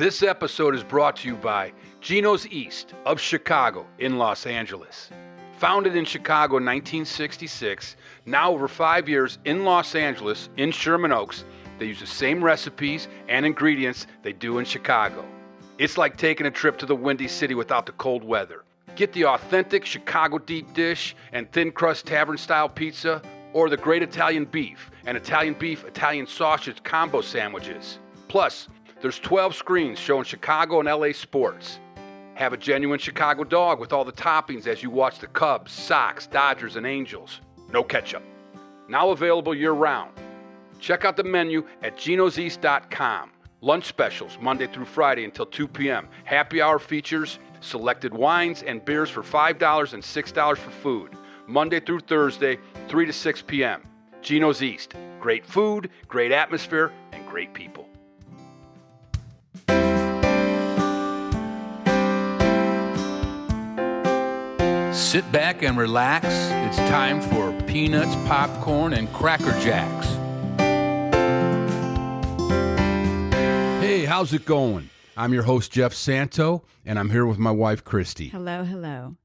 This episode is brought to you by Geno's East of Chicago in Los Angeles. Founded in Chicago in 1966, now over 5 years in Los Angeles, in Sherman Oaks, they use the same recipes and ingredients they do in Chicago. It's like taking a trip to the Windy City without the cold weather. Get the authentic Chicago deep dish and thin crust tavern style pizza, or the great Italian beef and Italian beef Italian sausage combo sandwiches. Plus, there's 12 screens showing Chicago and LA sports. Have a genuine Chicago dog with all the toppings as you watch the Cubs, Sox, Dodgers, and Angels. No ketchup. Now available year-round. Check out the menu at genoseast.com. Lunch specials Monday through Friday until 2 p.m. Happy hour features selected wines and beers for $5 and $6 for food. Monday through Thursday, 3 to 6 p.m. Geno's East. Great food, great atmosphere, and great people. Sit back and relax. It's time for peanuts, popcorn, and Cracker Jacks. Hey, how's it going? I'm your host, Jeff Santo, and I'm here with my wife, Christie. Hello, hello.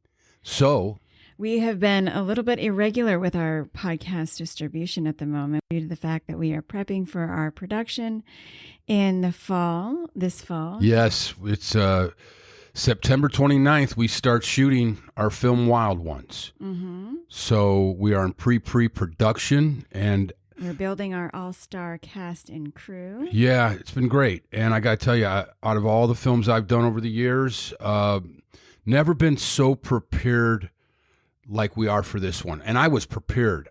So, we have been a little bit irregular with our podcast distribution at the moment due to the fact that we are prepping for our production in the fall, this fall. Yes, it's September 29th, we start shooting our film Wild Ones. Mm-hmm. So we are in pre-production, and we're building our all-star cast and crew. Yeah, it's been great. And I got to tell you, out of all the films I've done over the years, never been so prepared like we are for this one. And I was prepared.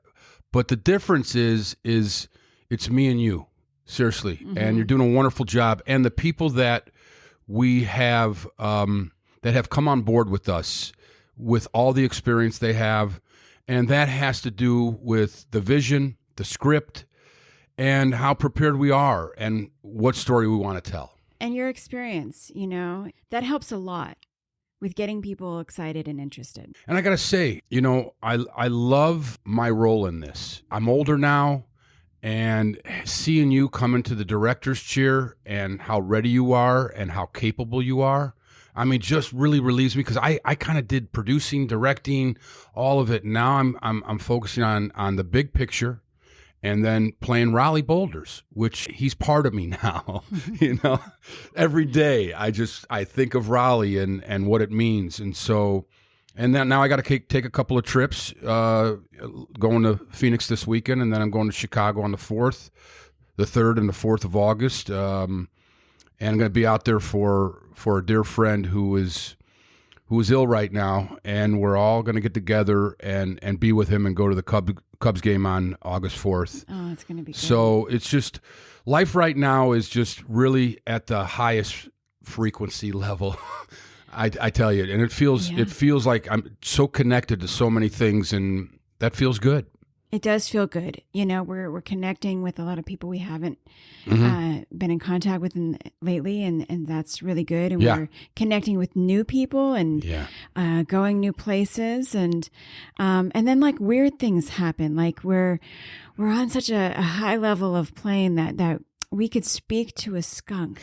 But the difference is it's me and you, seriously. Mm-hmm. And you're doing a wonderful job. And the people that we have that have come on board with us with all the experience they have, and that has to do with the vision, the script, and how prepared we are and what story we want to tell. And your experience, that helps a lot with getting people excited and interested. And I got to say, I love my role in this. I'm older now. And seeing you come into the director's chair and how ready you are and how capable you are, I mean, just really relieves me, because I kind of did producing, directing, all of it. Now I'm focusing on the big picture, and then playing Raleigh Boulders, which he's part of me now. Every day I think of Raleigh and what it means, and so. And then now I got to take a couple of trips, going to Phoenix this weekend, and then I'm going to Chicago on the 3rd and the 4th of August. And I'm going to be out there for a dear friend who is ill right now, and we're all going to get together and be with him and go to the Cubs game on August 4th. Oh, it's going to be good. So it's just, life right now is just really at the highest frequency level. I tell you, and it feels like I'm so connected to so many things, and that feels good. It does feel good. We're connecting with a lot of people we haven't been in contact with lately, and that's really good. And we're connecting with new people and going new places, and then like weird things happen. Like we're on such a high level of playing that we could speak to a skunk.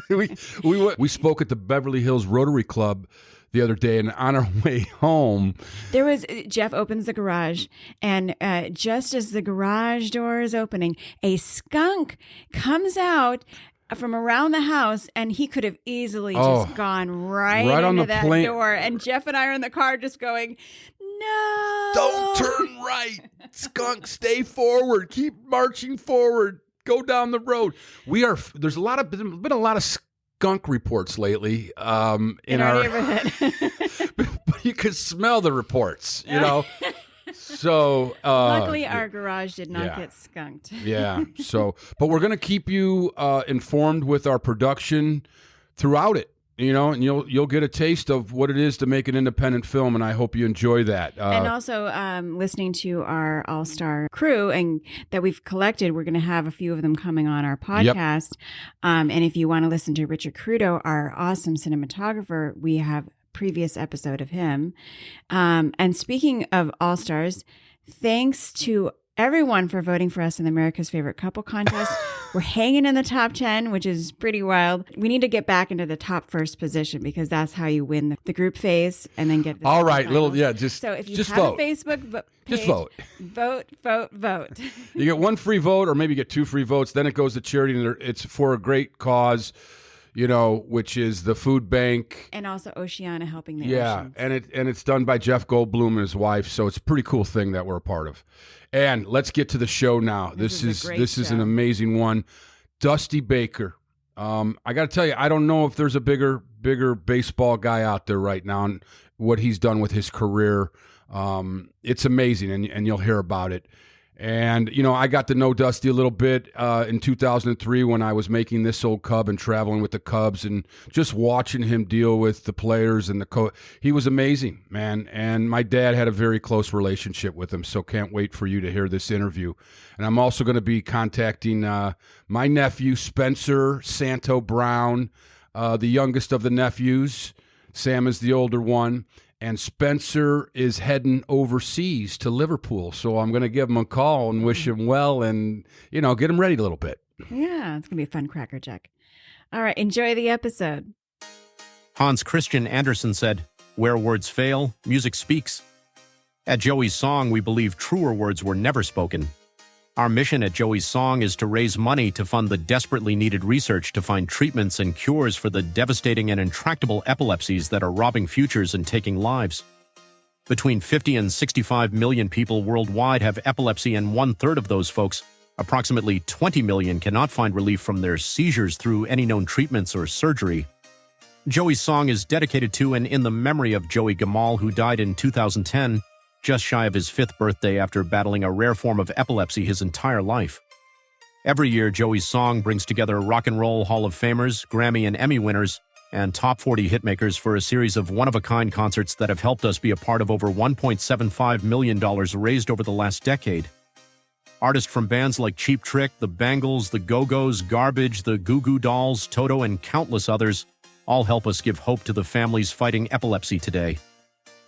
we spoke at the Beverly Hills Rotary Club the other day, and on our way home, Jeff opens the garage, and just as the garage door is opening, a skunk comes out from around the house, and he could have easily just gone right into that door. And Jeff and I are in the car just going, no. Don't turn right. Skunk, stay forward. Keep marching forward. Go down the road. There's been a lot of skunk reports lately in our neighborhood. But you could smell the reports, So luckily our garage did not get skunked. But we're going to keep you informed with our production throughout it. And you'll get a taste of what it is to make an independent film, and I hope you enjoy that. And also, listening to our all-star crew and that we've collected, we're going to have a few of them coming on our podcast. Yep. And if you want to listen to Richard Crudo, our awesome cinematographer, we have a previous episode of him. And speaking of all-stars, thanks to everyone for voting for us in the America's Favorite Couple contest. We're hanging in the top 10, which is pretty wild. We need to get back into the top first position because that's how you win the group phase and then get the all right, finals. So if you have vote. a Facebook page, just vote. Vote. You get one free vote or maybe you get 2 free votes. Then it goes to charity, and it's for a great cause, which is the food bank. And also Oceana helping the oceans. and it's done by Jeff Goldblum and his wife, so it's a pretty cool thing that we're a part of. And let's get to the show now. This is an amazing one. Dusty Baker. I got to tell you, I don't know if there's a bigger baseball guy out there right now and what he's done with his career. It's amazing, and you'll hear about it. And, I got to know Dusty a little bit in 2003 when I was making This Old Cub and traveling with the Cubs and just watching him deal with the players and the coach. He was amazing, man. And my dad had a very close relationship with him, so can't wait for you to hear this interview. And I'm also going to be contacting my nephew, Spencer Santo Brown, the youngest of the nephews. Sam is the older one. And Spencer is heading overseas to Liverpool. So I'm going to give him a call and wish him well and, get him ready a little bit. Yeah, it's going to be a fun crackerjack. All right, enjoy the episode. Hans Christian Andersen said, "Where words fail, music speaks." At Joey's Song, we believe truer words were never spoken. Our mission at Joey's Song is to raise money to fund the desperately needed research to find treatments and cures for the devastating and intractable epilepsies that are robbing futures and taking lives. Between 50 and 65 million people worldwide have epilepsy, and 1/3 of those folks, approximately 20 million, cannot find relief from their seizures through any known treatments or surgery. Joey's Song is dedicated to and in the memory of Joey Gamal, who died in 2010, just shy of his 5th birthday after battling a rare form of epilepsy his entire life. Every year, Joey's Song brings together Rock and Roll Hall of Famers, Grammy and Emmy winners, and top 40 hitmakers for a series of one-of-a-kind concerts that have helped us be a part of over $1.75 million raised over the last decade. Artists from bands like Cheap Trick, The Bangles, The Go-Go's, Garbage, The Goo Goo Dolls, Toto, and countless others all help us give hope to the families fighting epilepsy today.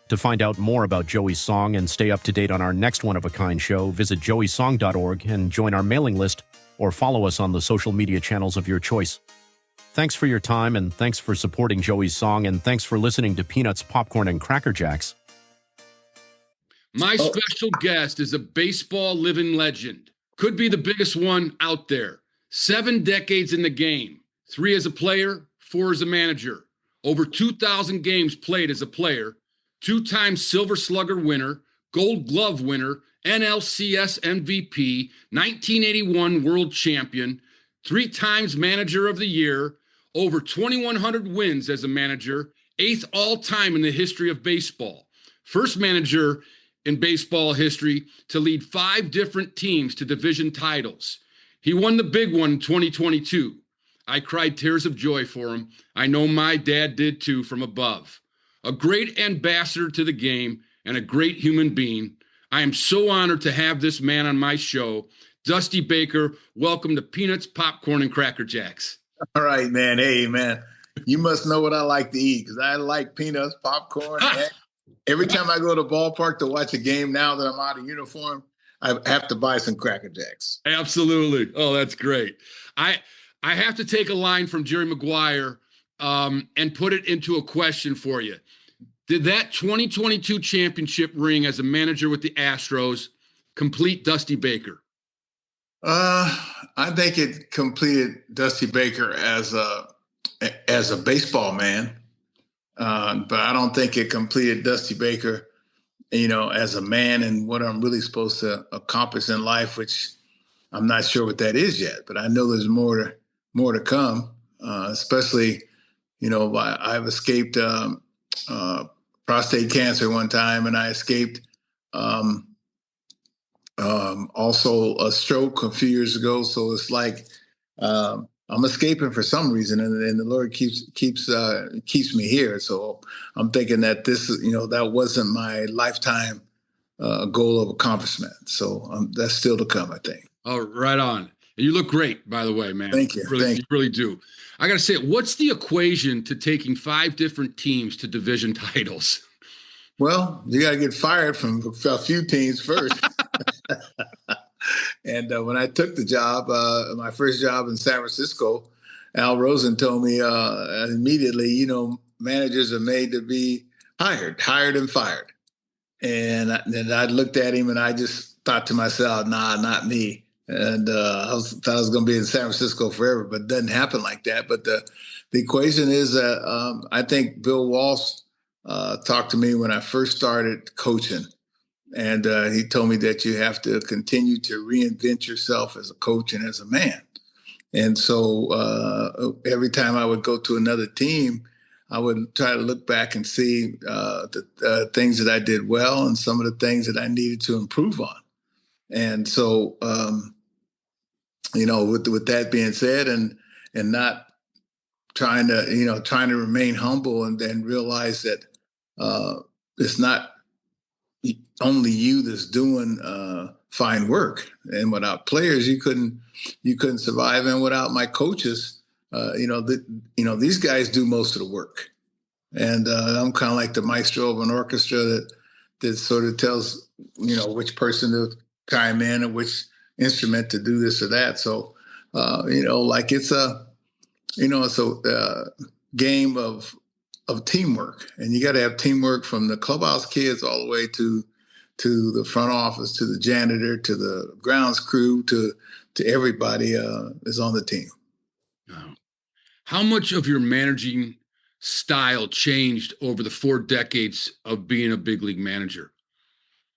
To find out more about Joey's Song and stay up to date on our next one-of-a-kind show, visit joeysong.org and join our mailing list or follow us on the social media channels of your choice. Thanks for your time, and thanks for supporting Joey's Song, and thanks for listening to Peanuts, Popcorn, and Cracker Jacks. My special guest is a baseball living legend. Could be the biggest one out there. 7 decades in the game. 3 as a player, 4 as a manager. Over 2,000 games played as a player. 2-time Silver Slugger winner, Gold Glove winner, NLCS MVP, 1981 World Champion, 3 times Manager of the Year, over 2,100 wins as a manager, 8th all-time in the history of baseball. First manager in baseball history to lead 5 different teams to division titles. He won the big one in 2022. I cried tears of joy for him. I know my dad did too from above. A great ambassador to the game and a great human being. I am so honored to have this man on my show. Dusty Baker, welcome to Peanuts, Popcorn, and Cracker Jacks. All right, man. Hey, man, you must know what I like to eat because I like peanuts, popcorn. Every time I go to the ballpark to watch a game now that I'm out of uniform, I have to buy some Cracker Jacks. Absolutely. Oh, that's great. I have to take a line from Jerry Maguire and put it into a question for you. Did that 2022 championship ring as a manager with the Astros complete Dusty Baker? I think it completed Dusty Baker as a baseball man, but I don't think it completed Dusty Baker, as a man and what I'm really supposed to accomplish in life, which I'm not sure what that is yet. But I know there's more to come, especially. I've escaped prostate cancer one time, and I escaped also a stroke a few years ago. So it's like I'm escaping for some reason, and the Lord keeps me here. So I'm thinking that this, that wasn't my lifetime goal of accomplishment. So that's still to come, I think. Oh, right on. You look great, by the way, man. Thank you. You really do. I got to say, what's the equation to taking 5 different teams to division titles? Well, you got to get fired from a few teams first. And when I took the job, my first job in San Francisco, Al Rosen told me immediately, managers are made to be hired and fired. And then I looked at him and I just thought to myself, nah, not me. And thought I was going to be in San Francisco forever, but it doesn't happen like that. But the equation is that I think Bill Walsh talked to me when I first started coaching. And he told me that you have to continue to reinvent yourself as a coach and as a man. And so every time I would go to another team, I would try to look back and see the things that I did well and some of the things that I needed to improve on. And so, with that being said, and not trying to remain humble, and then realize that it's not only you that's doing fine work, and without players, you couldn't survive, and without my coaches, these guys do most of the work, and I'm kind of like the maestro of an orchestra that sort of tells which person to chime in and which instrument to do this or that. So like it's a game of teamwork, and you got to have teamwork from the clubhouse kids all the way to the front office, to the janitor, to the grounds crew, to everybody is on the team. How much of your managing style changed over the 4 decades of being a big league manager?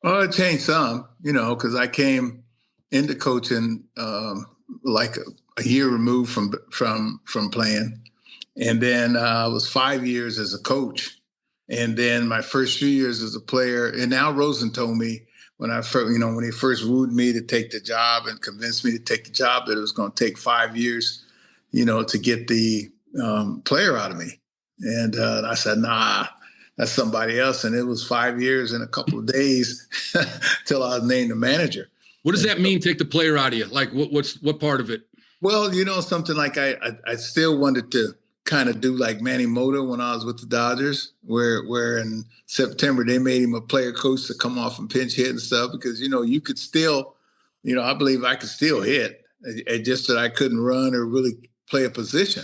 Well, it changed some, because I came into coaching like a year removed from playing. And then I was 5 years as a coach. And then my first 3 years as a player, and Al Rosen told me when he first wooed me to take the job and convinced me to take the job, that it was going to take 5 years, to get the player out of me. And I said, nah, that's somebody else. And it was 5 years and a couple of days till I was named the manager. What does that mean, take the player out of you? Like what part of it? Well, something like I still wanted to kind of do like Manny Mota when I was with the Dodgers, where in September they made him a player coach to come off and pinch hit and stuff, because you could still, I believe I could still hit, it just that I couldn't run or really play a position,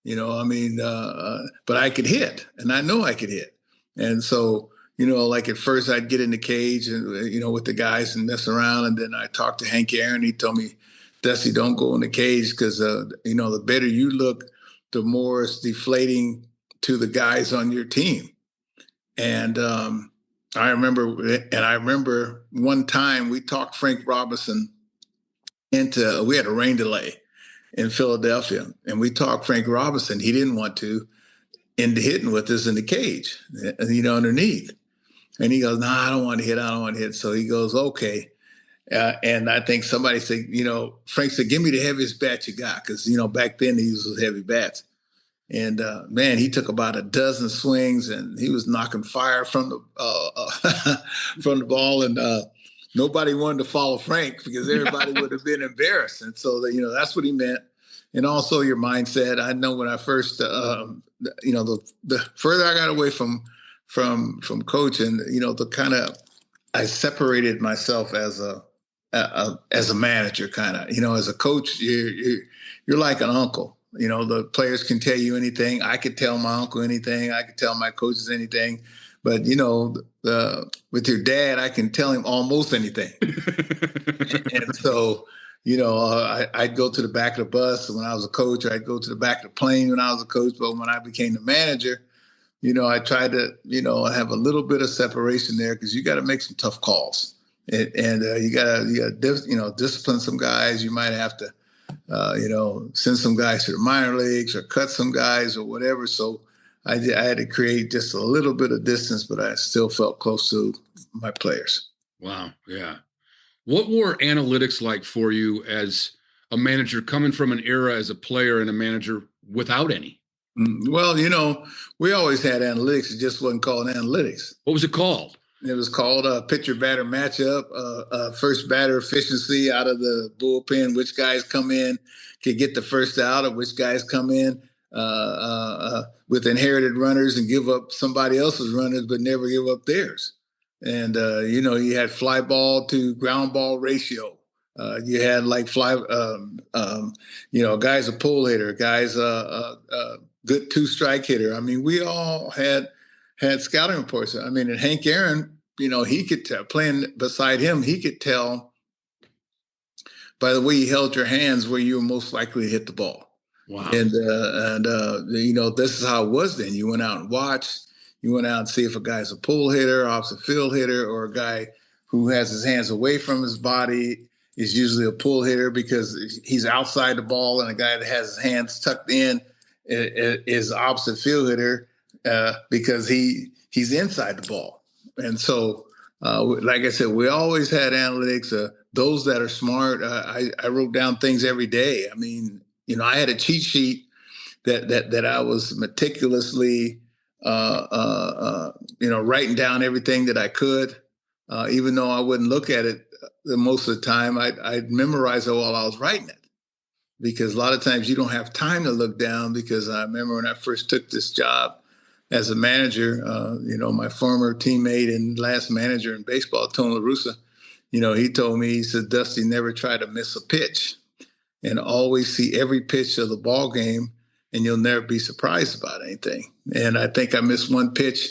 but I could hit, and I know I could hit. And so, like at first I'd get in the cage and with the guys and mess around, and then I talked to Hank Aaron. He told me, Dusty, don't go in the cage, because the better you look, the more it's deflating to the guys on your team. And I remember one time we talked Frank Robinson we had a rain delay in Philadelphia, and we talked Frank Robinson. He didn't want to into hitting with us in the cage, underneath. And he goes, I don't want to hit. So he goes, okay. And I think somebody said, Frank said, give me the heaviest bat you got. Because, back then he used those heavy bats. And, man, he took about a dozen swings, and he was knocking fire from the from the ball. And nobody wanted to follow Frank, because everybody would have been embarrassed. And so, that's what he meant. And also your mindset. I know when I first, the further I got away from coaching, I separated myself as a manager, kind of, as a coach, you're like an uncle. The players can tell you anything. I could tell my uncle anything. I could tell my coaches anything. But, with your dad, I can tell him almost anything. And so, I'd go to the back of the bus when I was a coach, or I'd go to the back of the plane when I was a coach. But when I became the manager, I tried to, have a little bit of separation there, because you got to make some tough calls, and you got to discipline some guys. You might have to, send some guys to the minor leagues or cut some guys or whatever. So I had to create just a little bit of distance, but I still felt close to my players. Wow. Yeah. What were analytics like for you as a manager, coming from an era as a player and a manager without any? Well, we always had analytics. It just wasn't called analytics. What was it called? It was called a pitcher-batter matchup, first batter efficiency out of the bullpen, which guys come in, can get the first out, or which guys come in with inherited runners and give up somebody else's runners but never give up theirs. And, you had fly ball to ground ball ratio. You had like guys a pull hitter, guys good 2-strike hitter. I mean, we all had scouting reports. I mean, and Hank Aaron, he could tell, playing beside him, he could tell by the way you held your hands where you were most likely to hit the ball. Wow. And this is how it was then. You went out and watched. You went out and see if a guy's a pull hitter, opposite field hitter, or a guy who has his hands away from his body is usually a pull hitter because he's outside the ball, and a guy that has his hands tucked in is opposite field hitter because he's inside the ball. And so, like I said, we always had analytics. Those that are smart, I wrote down things every day. I mean, I had a cheat sheet that I was meticulously, writing down everything that I could, even though I wouldn't look at it most of the time. I'd memorize it while I was writing it, because a lot of times you don't have time to look down. Because I remember when I first took this job as a manager, my former teammate and last manager in baseball, Tony La Russa, he told me, he said, Dusty, never try to miss a pitch, and always see every pitch of the ball game, and you'll never be surprised about anything. And I think I missed one pitch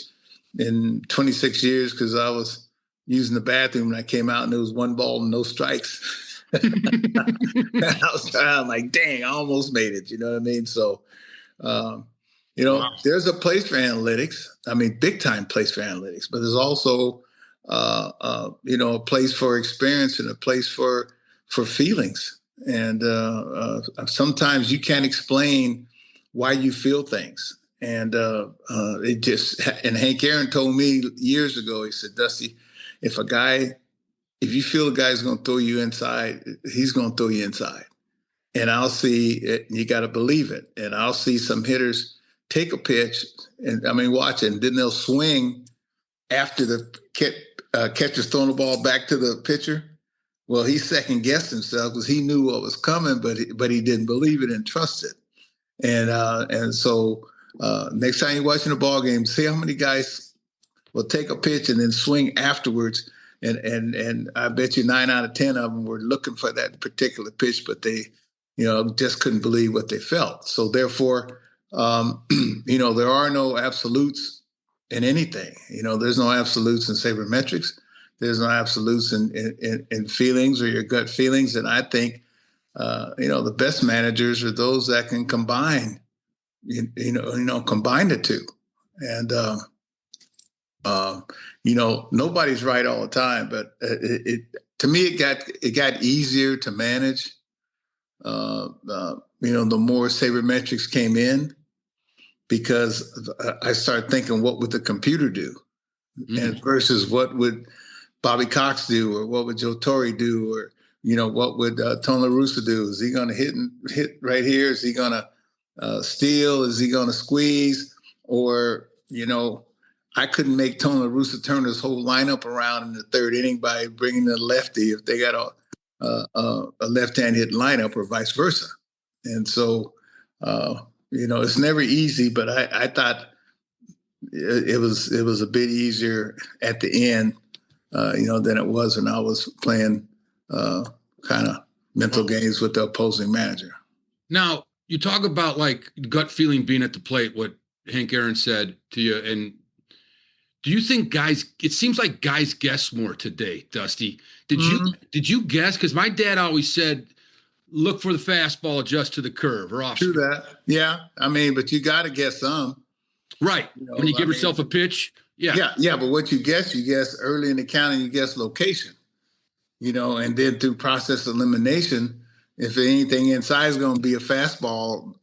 in 26 years because I was using the bathroom and I came out and there was 1 ball and no strikes. I'm like, dang, I almost made it. You know what I mean? So, wow. There's a place for analytics. I mean, big time place for analytics, but there's also, a place for experience and a place for feelings. And sometimes you can't explain why you feel things. And and Hank Aaron told me years ago, he said, Dusty, if you feel a guy's going to throw you inside, he's going to throw you inside. And I'll see it, and you got to believe it. And I'll see some hitters take a pitch watch it, and then they'll swing after the catcher's throwing the ball back to the pitcher. Well, he second guessed himself because he knew what was coming, but he didn't believe it and trust it. And so next time you're watching a ball game, see how many guys will take a pitch and then swing afterwards. And I bet you 9 out of 10 of them were looking for that particular pitch, but they, just couldn't believe what they felt. So therefore, there are no absolutes in anything. There's no absolutes in sabermetrics. There's no absolutes in feelings or your gut feelings. And I think, the best managers are those that can combine, combine the two. And, nobody's right all the time, but to me, it got easier to manage. The more sabermetrics came in, because I started thinking, what would the computer do? Mm-hmm. And versus what would Bobby Cox do, or what would Joe Torre do, or what would Tony La Russa do? Is he going to hit right here? Is he going to steal? Is he going to squeeze? Or I couldn't make Tony La Russa turn his whole lineup around in the 3rd inning by bringing the lefty if they got a left-hand hit lineup, or vice versa. And so it's never easy, but I thought it was a bit easier at the end. Than it was when I was playing kind of mental games with the opposing manager. Now, you talk about like gut feeling being at the plate, what Hank Aaron said to you. And do you think it seems like guys guess more today, Dusty? Did you guess? Because my dad always said, look for the fastball, adjust to the curve or off. True that. Yeah. But you got to guess some. Right. When you give yourself a pitch. Yeah. But what you guess early in the count, and you guess location, and then through process elimination, if anything inside is going to be a fastball,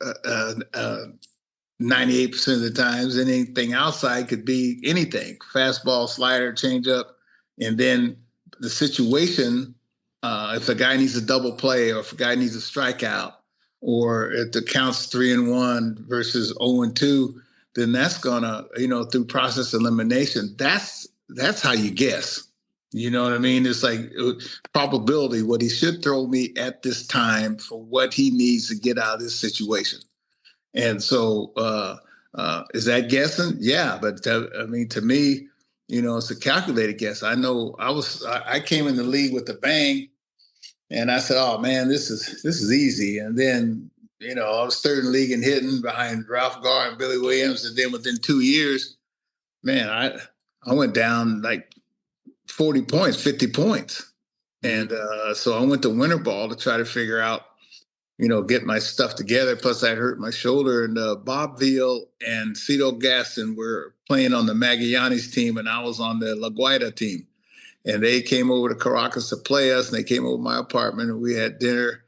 98% of the times, anything outside could be anything, fastball, slider, changeup. And then the situation, if a guy needs a double play, or if a guy needs a strikeout, or if the count's 3-1 versus 0-2, then that's gonna, through process elimination, that's how you guess. You know what I mean? It's like probability, what he should throw me at this time for what he needs to get out of this situation. And so is that guessing? Yeah, but to me, it's a calculated guess. I know I came in the league with a bang, And I said, "Oh man, this is easy." And then, I was third in league in hitting behind Ralph Garr and Billy Williams. And then within 2 years, man, I went down like 40 points, 50 points. And so I went to winter ball to try to figure out, get my stuff together. Plus, I hurt my shoulder. And Bob Veal and Cito Gaston were playing on the Magallanes team, and I was on the La Guaira team. And they came over to Caracas to play us, and they came over to my apartment, and we had dinner.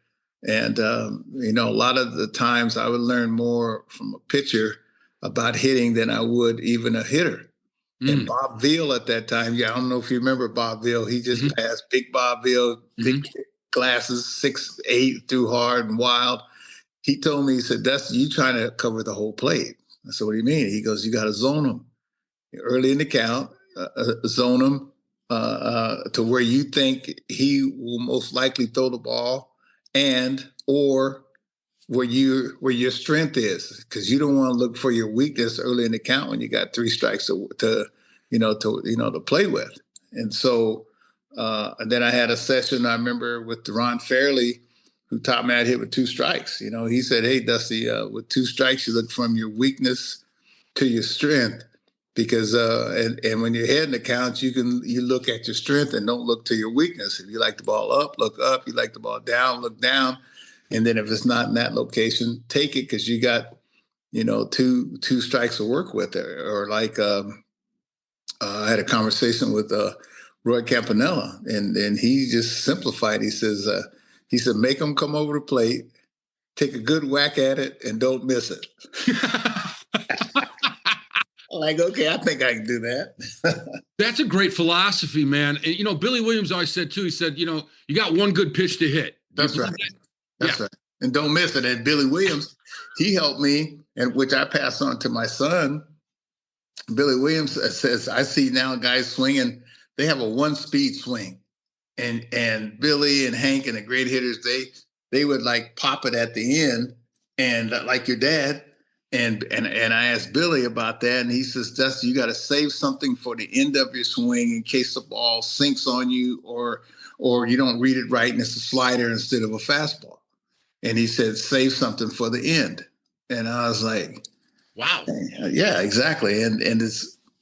And, a lot of the times I would learn more from a pitcher about hitting than I would even a hitter. And Bob Veal at that time, I don't know if you remember Bob Veal. He just passed, big Bob Veal, big glasses, 6'8", threw hard and wild. He told me, he said, "Dusty, you trying to cover the whole plate." I said, "What do you mean?" He goes, "You got to zone him early in the count, zone him to where you think he will most likely throw the ball, and or where your strength is, because you don't want to look for your weakness early in the count when you got 3 strikes to play with." And so and then I had a session, I remember, with Ron Fairley, who taught me how to hit with 2 strikes. He said, "Hey, Dusty, with 2 strikes, you look from your weakness to your strength, because and when you're heading the count, you look at your strength and don't look to your weakness. If you like the ball up, look up. You like the ball down, look down. And then if it's not in that location, take it, because you got, two strikes to work with." Or like I had a conversation with Roy Campanella, and he just simplified. He said, "Make them come over the plate, take a good whack at it, and don't miss it." Like, okay, I think I can do that. That's a great philosophy, man. And, Billy Williams always said, too, he said, you got one good pitch to hit. That's right. That's right. And don't miss it. And Billy Williams, he helped me, and which I passed on to my son. Billy Williams says, "I see now guys swinging, they have a 1-speed swing." And Billy and Hank and the great hitters, they would like pop it at the end, and like your dad. And I asked Billy about that, and he says, "Dusty, you got to save something for the end of your swing in case the ball sinks on you, or you don't read it right and it's a slider instead of a fastball." And he said, "Save something for the end." And I was like, wow. Yeah, exactly. And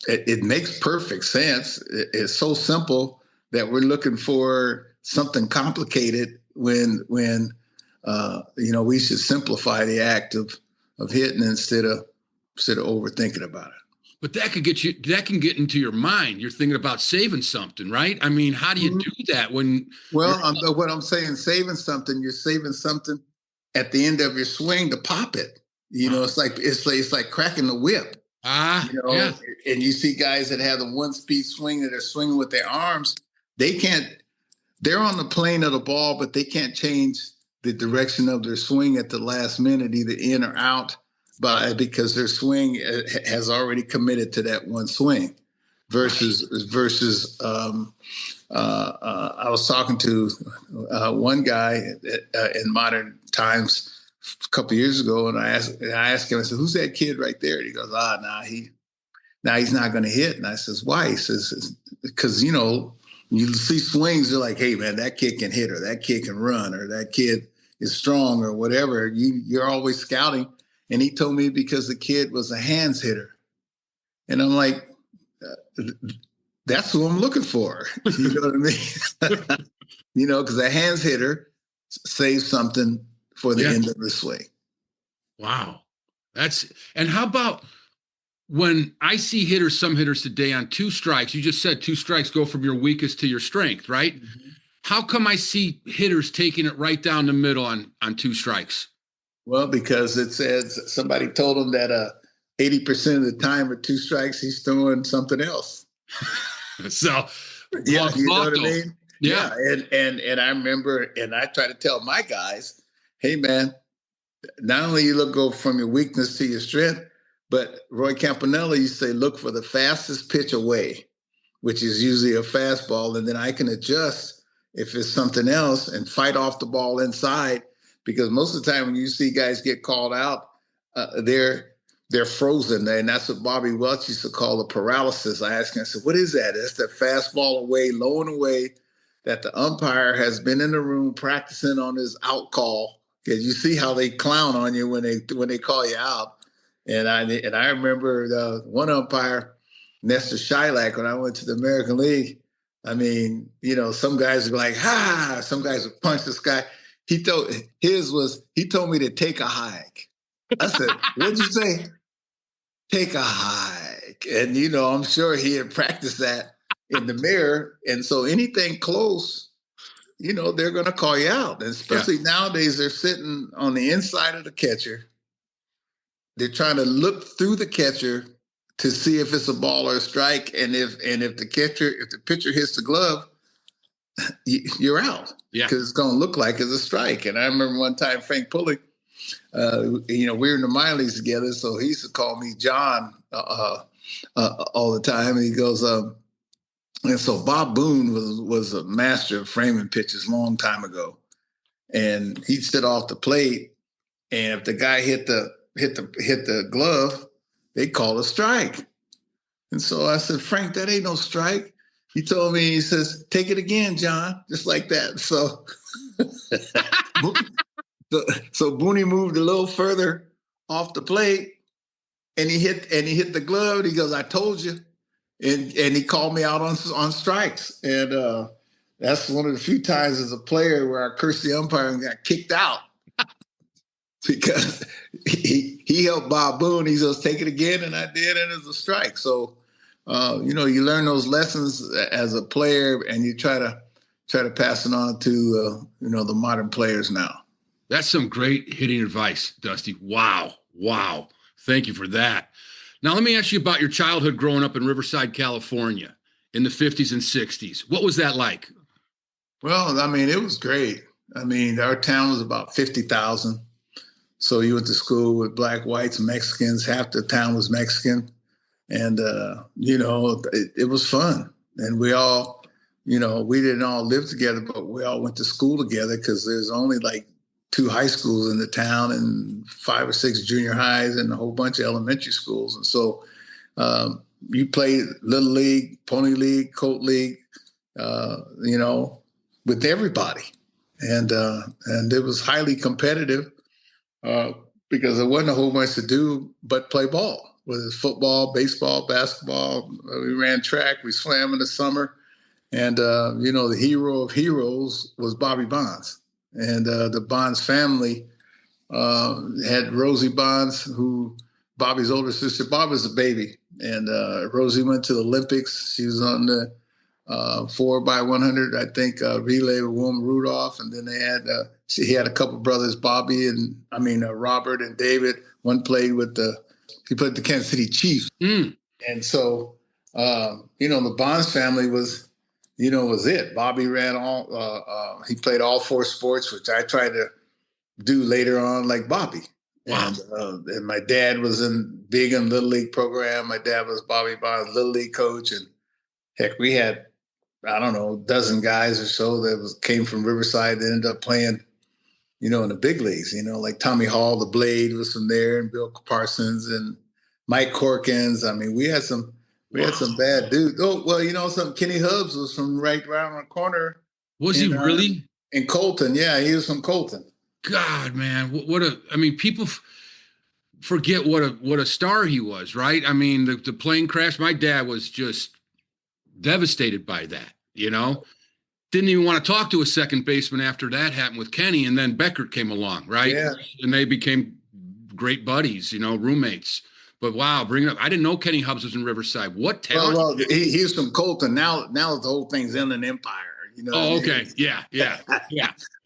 it makes perfect sense. It's so simple that we're looking for something complicated when we should simplify the act of hitting instead of overthinking about it. But that can get into your mind. You're thinking about saving something, right? I mean, how do you do that when? Well, what I'm saying, saving something, you're saving something at the end of your swing to pop it. It's like cracking the whip. Yeah. And you see guys that have the 1-speed swing that are swinging with their arms. They're on the plane of the ball, but they can't change the direction of their swing at the last minute, either in or out, because their swing has already committed to that one swing. Versus, I was talking to one guy in modern times a couple of years ago, and I asked him, I said, "Who's that kid right there?" And he goes, he's not going to hit." And I says, "Why?" He says, "Because, you see swings, they're like, hey, man, that kid can hit, or that kid can run, or that kid is strong, or whatever. You're always scouting." And he told me because the kid was a hands hitter. And I'm like, that's who I'm looking for. You know what I mean? Because a hands hitter saves something for the end of the swing. Wow. And how about when I see some hitters today on 2 strikes, you just said 2 strikes go from your weakest to your strength, right? Mm-hmm. How come I see hitters taking it right down the middle on 2 strikes? Well, because it says somebody told him that 80% of the time at 2 strikes, he's throwing something else. So, yeah, you know what I mean? Yeah. And I remember, and I try to tell my guys, hey, man, not only you go from your weakness to your strength, but Roy Campanella used to say, look for the fastest pitch away, which is usually a fastball. And then I can adjust if it's something else and fight off the ball inside. Because most of the time when you see guys get called out, they're frozen. And that's what Bobby Welch used to call a paralysis. I asked him, I said, what is that? It's that fastball away, low and away, that the umpire has been in the room practicing on his out call, because you see how they clown on you when they call you out. And I remember one umpire, Nestor Shylock, when I went to the American League. I mean, some guys were like, ha! Some guys would punch this guy. He told me to take a hike. I said, what'd you say? Take a hike. And, I'm sure he had practiced that in the mirror. And so anything close, they're going to call you out. And especially nowadays, they're sitting on the inside of the catcher. They're trying to look through the catcher to see if it's a ball or a strike. And if the pitcher hits the glove, you're out. Yeah. Because it's going to look like it's a strike. And I remember one time Frank Pulley, we were in the minor leagues together, so he used to call me John all the time. And he goes, and so Bob Boone was a master of framing pitches a long time ago, and he'd sit off the plate, and if the guy hit the glove, they call a strike. And so I said, Frank, that ain't no strike. He told me, he says, take it again, John, just like that. So. So Booney moved a little further off the plate, and he hit the glove. And he goes, "I told you," and he called me out on strikes. And that's one of the few times as a player where I cursed the umpire and got kicked out because he helped Bob Boone. He says, "Take it again," and I did, and it was a strike. So you learn those lessons as a player, and you try to pass it on to the modern players now. That's some great hitting advice, Dusty. Wow. Thank you for that. Now, let me ask you about your childhood growing up in Riverside, California in the 50s and 60s. What was that like? Well, I mean, it was great. I mean, our town was about 50,000. So you went to school with black, whites, Mexicans. Half the town was Mexican. And, it was fun. And we all, we didn't all live together, but we all went to school together because there's only like 2 high schools in the town and 5 or 6 junior highs and a whole bunch of elementary schools. And so you played Little League, Pony League, Colt League, with everybody. And it was highly competitive because there wasn't a whole bunch to do but play ball, whether it's football, baseball, basketball. We ran track, we swam in the summer. And, the hero of heroes was Bobby Bonds. And the Bonds family had Rosie Bonds, who Bobby's older sister. Bob was a baby, and Rosie went to the Olympics. She was on the 4x100, I think, relay with Wilma Rudolph. And then he had a couple brothers, Robert and David. One played he played the Kansas City Chiefs. Mm. And so, the Bonds family was it. Bobby ran he played all 4 sports, which I tried to do later on like Bobby. Wow. And my dad was big in Little League program. My dad was Bobby Bonds' Little League coach. And heck, we had, a dozen guys or so that came from Riverside that ended up playing, in the big leagues, like Tommy Hall, the Blade was from there, and Bill Parsons and Mike Corkins. I mean, we had some bad dudes. Oh, well, Kenny Hubbs was from right around the corner. Was he really? In Colton. Yeah, he was from Colton. God, man. People forget what a star he was, right? I mean, the plane crash, my dad was just devastated by that, Didn't even want to talk to a second baseman after that happened with Kenny, and then Beckert came along, right? Yeah. And they became great buddies, roommates. But wow, bring it up. I didn't know Kenny Hubbs was in Riverside. What talent? Well, he's from Colton. Now the whole thing's in an empire. Oh, okay. Yeah.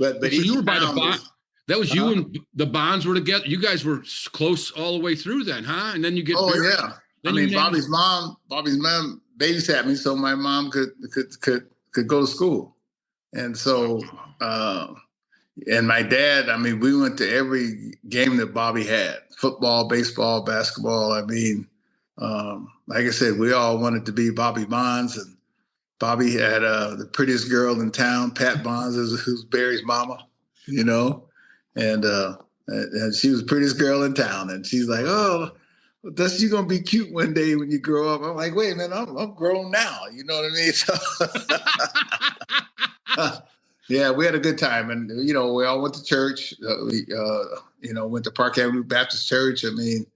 but so you were by the bond. That was you and the Bonds were together. You guys were close all the way through then, huh? And then you get married. Yeah. Bobby's mom babysat me so my mom could go to school. And so and my dad, we went to every game that Bobby had. Football, baseball, basketball. Like I said, we all wanted to be Bobby Bonds, and Bobby had the prettiest girl in town, Pat Bonds, who's Barry's mama, and she was the prettiest girl in town. And she's like, "Oh, you're gonna be cute one day when you grow up." I'm like, "Wait a minute, I'm grown now." You know what I mean? So Yeah, we had a good time, and we all went to church. We went to Park Avenue Baptist Church. I mean,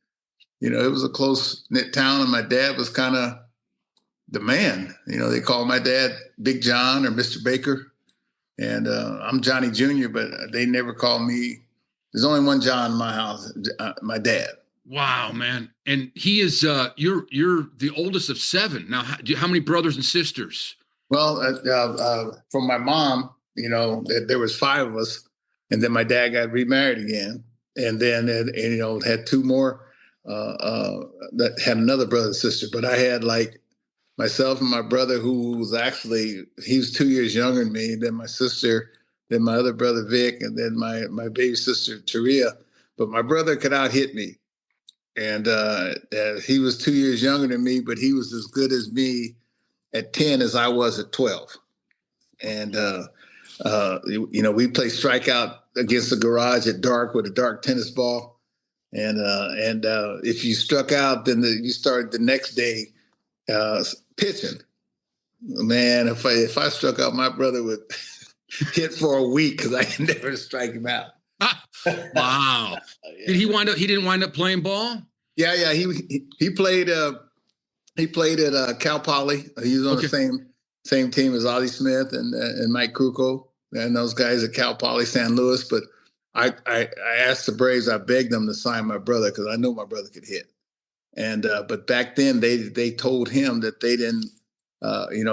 it was a close knit town, and my dad was kind of the man. They called my dad Big John or Mr. Baker, and I'm Johnny Jr., but they never called me. There's only one John in my house, my dad. Wow, man! And he is you're the oldest of 7. Now, how many brothers and sisters? Well, from my mom, there was 5 of us, and then my dad got remarried again, and then had 2 more that had another brother and sister. But I had like myself and my brother, who was actually he was 2 years younger than me. Then my sister, then my other brother Vic, and then my baby sister Taria. But my brother could out hit me, and he was 2 years younger than me, but he was as good as me at 10 as I was at 12. And, we played strikeout against the garage at dark with a dark tennis ball. And if you struck out, then you started the next day pitching. Man, if I struck out, my brother would hit for a week because I could never strike him out. Wow. Yeah. He didn't wind up playing ball? Yeah. He played at Cal Poly. He was on the same team as Ollie Smith and Mike Krukow and those guys at Cal Poly San Luis. But I asked the Braves, I begged them to sign my brother because I knew my brother could hit. And but back then they told him that they didn't.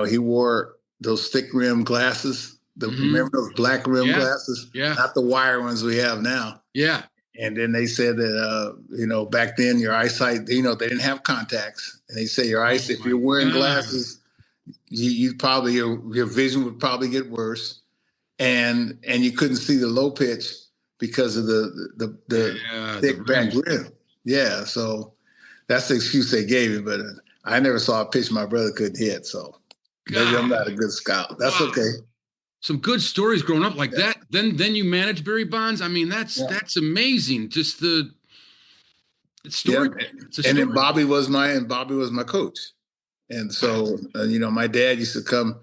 He wore those thick rim glasses. Remember those black rim glasses? Yeah. Not the wire ones we have now. Yeah. And then they said that, back then your eyesight, they didn't have contacts. And they say your eyes, if you're wearing glasses, you probably, your vision would probably get worse. And you couldn't see the low pitch because of the thick back rim. Yeah. So that's the excuse they gave me. But I never saw a pitch my brother couldn't hit. So maybe I'm not a good scout. That's okay. Some good stories growing up like that. Then you manage Barry Bonds. I mean, that's amazing. Just the story. Yeah. And then Bobby was my coach. And so, my dad used to come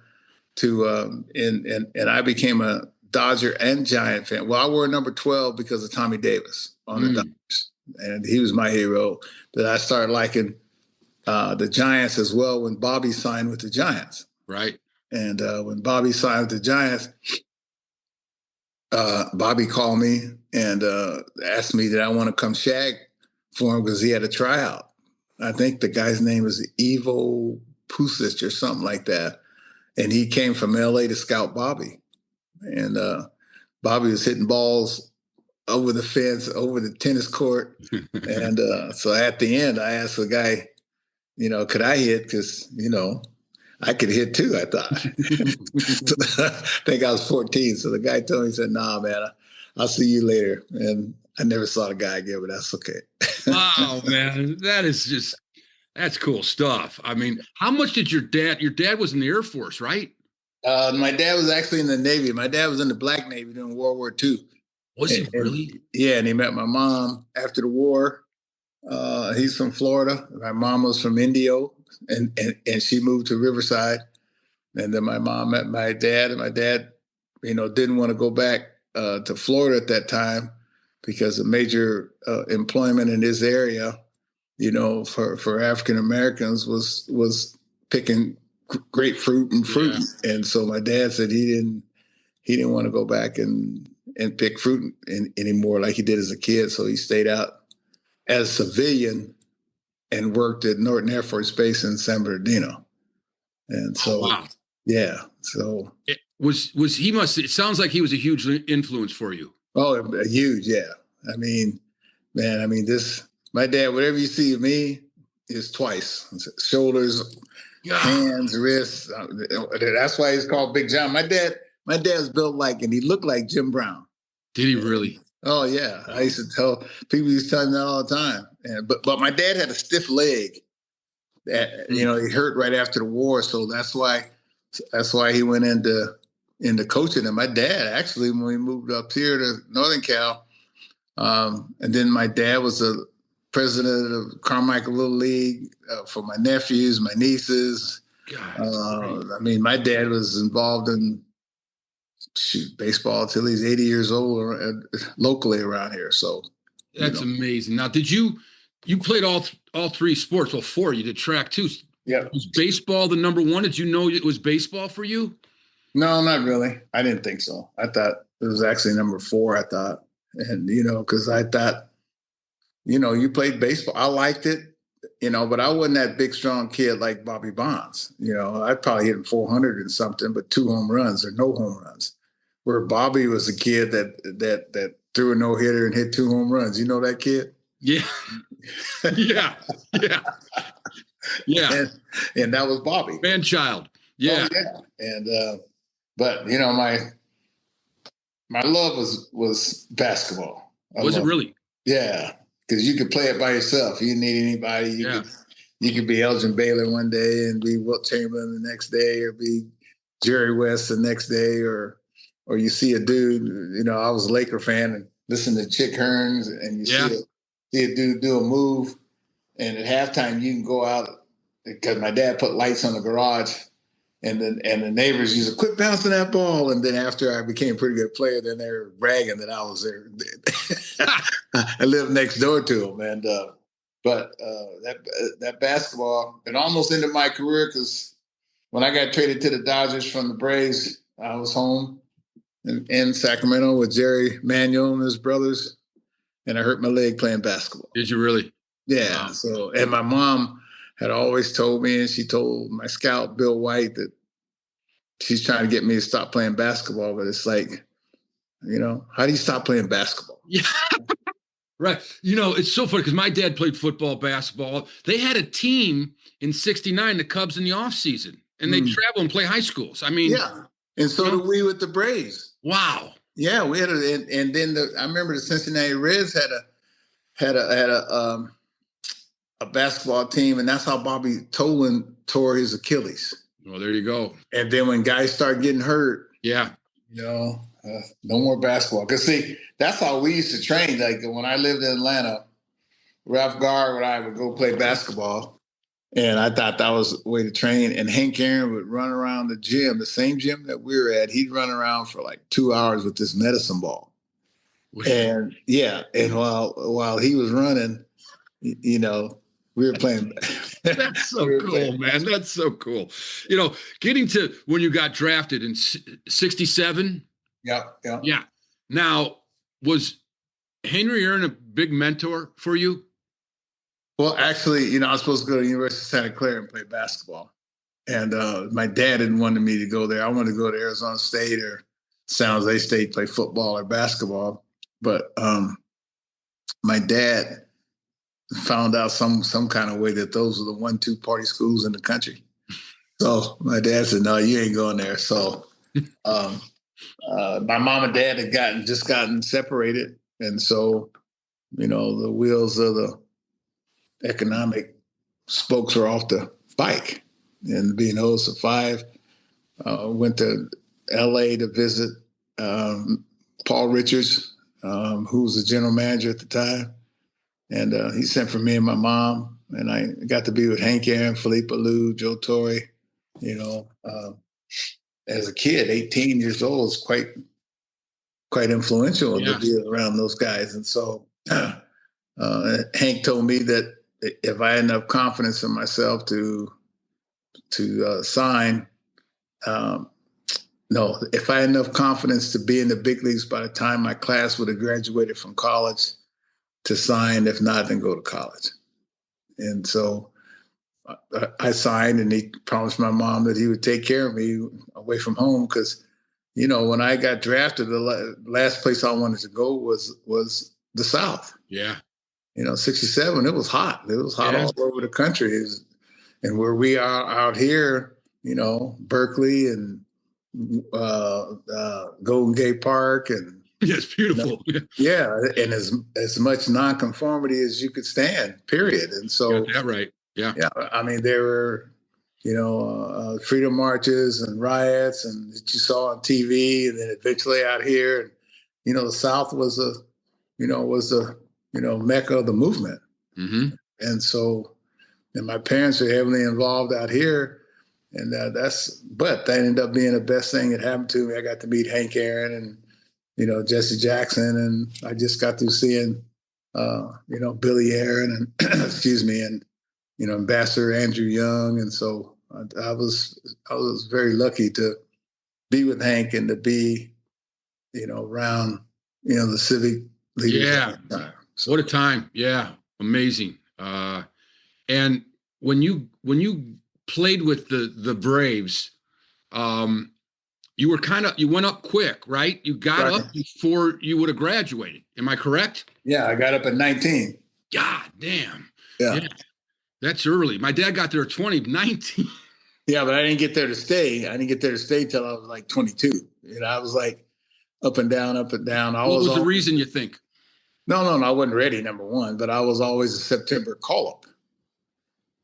to, and I became a Dodger and Giant fan. Well, I wore number 12 because of Tommy Davis on the Dodgers, and he was my hero. But I started liking the Giants as well when Bobby signed with the Giants. Right. And when Bobby signed with the Giants, Bobby called me and asked me that I want to come shag for him because he had a tryout. I think the guy's name was Ivo Pusic or something like that. And he came from L.A. to scout Bobby. And Bobby was hitting balls over the fence, over the tennis court. And so at the end, I asked the guy, could I hit? Because, I could hit too, I thought. I think I was 14. So the guy told me, he said, nah, man, I'll see you later. And I never saw the guy again, but that's okay. Wow, man. That's cool stuff. I mean, how much did your dad was in the Air Force, right? My dad was actually in the Navy. My dad was in the Black Navy during World War II. Was he really? Yeah, and he met my mom after the war. He's from Florida. My mom was from Indio, and she moved to Riverside. And then my mom met my dad, and my dad, didn't want to go back to Florida at that time because of major employment in his area, for African Americans was picking grapefruit and fruit. Yeah. And so my dad said he didn't want to go back and pick fruit anymore like he did as a kid. So he stayed out as a civilian and worked at Norton Air Force Base in San Bernardino. And so, yeah. So it sounds like he was a huge influence for you. Oh, huge. Yeah. I mean, man, my dad, whatever you see of me is twice. Shoulders, hands, wrists. That's why he's called Big John. My dad's built and he looked like Jim Brown. Did he really? Oh yeah. I used to tell people, used to tell me that all the time. But my dad had a stiff leg that, he hurt right after the war. So that's why he went into coaching. And my dad, actually, when we moved up here to Northern Cal, and then my dad was the president of Carmichael Little League for my nephews, my nieces. My dad was involved in shoot baseball till he's 80 years old locally around here. So that's amazing. Now, did you played all three sports? Well, four. You did track too. Yeah. Was baseball the number one? Did you know it was baseball for you? No, not really. I didn't think so. I thought it was actually number 4. I thought, and because I thought, you played baseball. I liked it. But I wasn't that big, strong kid like Bobby Bonds. I probably hit 400 and something, but 2 home runs or no home runs. Where Bobby was a kid that threw a no-hitter and hit 2 home runs. You know that kid? Yeah. Yeah. And that was Bobby. Man-child. Yeah. Oh, yeah. And but my love was basketball. Was it really? Yeah. Because you could play it by yourself. You didn't need anybody. You could be Elgin Baylor one day and be Wilt Chamberlain the next day, or be Jerry West the next day, or you see a dude. I was a Laker fan and listen to Chick Hearns, and you see a dude do a move, and at halftime you can go out because my dad put lights on the garage. And the neighbors used to quit bouncing that ball. And then after I became a pretty good player, then they were bragging that I was there. I lived next door to them. And but that basketball, it almost ended my career because when I got traded to the Dodgers from the Braves, I was home in Sacramento with Jerry Manuel and his brothers, and I hurt my leg playing basketball. Did you really? Yeah. Wow. So, and my mom had always told me, and she told my scout, Bill White, that she's trying to get me to stop playing basketball. But it's like, how do you stop playing basketball? Yeah. Right. It's so funny because my dad played football, basketball. They had a team in '69, the Cubs, in the offseason, and they'd travel and play high schools. I mean, yeah. And so did we with the Braves. Wow. Yeah, we had and then I remember the Cincinnati Reds had a basketball team, and that's how Bobby Tolan tore his Achilles. Well, there you go. And then when guys start getting hurt, no more basketball. Because see, that's how we used to train. Like when I lived in Atlanta, Ralph Garr and I would go play basketball, and I thought that was the way to train. And Hank Aaron would run around the gym, the same gym that we were at. He'd run around for like 2 hours with this medicine ball. And while he was running, we were playing. That's so cool, man. That's so cool. Getting to when you got drafted in '67. Yeah. Now, was Henry Aaron a big mentor for you? Well, actually, I was supposed to go to the University of Santa Clara and play basketball. And my dad didn't want me to go there. I wanted to go to Arizona State or San Jose State, play football or basketball. But my dad found out some kind of way that those were the 1-2 party schools in the country. So my dad said, "No, you ain't going there." So my mom and dad had gotten separated, and so the wheels of the economic spokes were off the bike. And being oldest of 5, went to L.A. to visit Paul Richards, who was the general manager at the time. And he sent for me and my mom, and I got to be with Hank Aaron, Philippe Alou, Joe Torre. As a kid, 18 years old, is quite influential to be around those guys. And so Hank told me that if I had enough confidence in myself to sign, if I had enough confidence to be in the big leagues by the time my class would have graduated from college, to sign. If not, then go to college. And so I signed, and he promised my mom that he would take care of me away from home. Because, when I got drafted, the last place I wanted to go was the South. Yeah. 67, it was hot. It was hot all over the country. And where we are out here, Berkeley and Golden Gate Park and, it's beautiful. Yeah, and as much nonconformity as you could stand, period. And so, got that right. Yeah. I mean, there were, freedom marches and riots, and that you saw on TV, and then eventually out here, and the South was the mecca of the movement. Mm-hmm. And so, and my parents are heavily involved out here, And but that ended up being the best thing that happened to me. I got to meet Hank Aaron and, Jesse Jackson. And I just got through seeing, Billy Aaron and, excuse me, and, Ambassador Andrew Young. And so I was very lucky to be with Hank and to be, around, the civic leaders. Yeah. So, what a time. Yeah. Amazing. And when you played with the Braves, you went up quick, right? You got up before you would have graduated. Am I correct? Yeah, I got up at 19. God damn. Yeah. That's early. My dad got there at 20, 19. Yeah, but I didn't get there to stay. I didn't get there to stay till I was like 22. I was like up and down, up and down. What was the reason, you think? No, I wasn't ready, number one, but I was always a September call-up,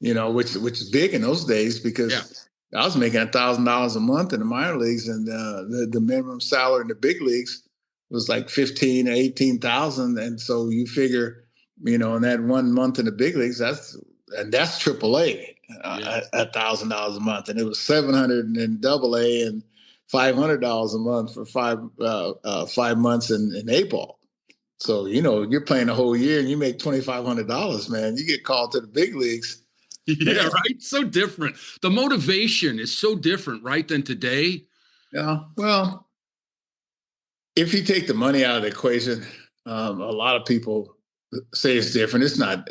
which is big in those days because I was making $1,000 a month in the minor leagues, and the minimum salary in the big leagues was like 15 or 18,000. And so you figure, in that 1 month in the big leagues, that's AAA, $1,000 a month, and it was $700 in AA and $500 a month for 5 months in A ball. So you're playing a whole year and you make $2,500, man. You get called to the big leagues. Yeah, right. So different. The motivation is so different, right, than today. Yeah. Well, if you take the money out of the equation, a lot of people say it's different. It's not.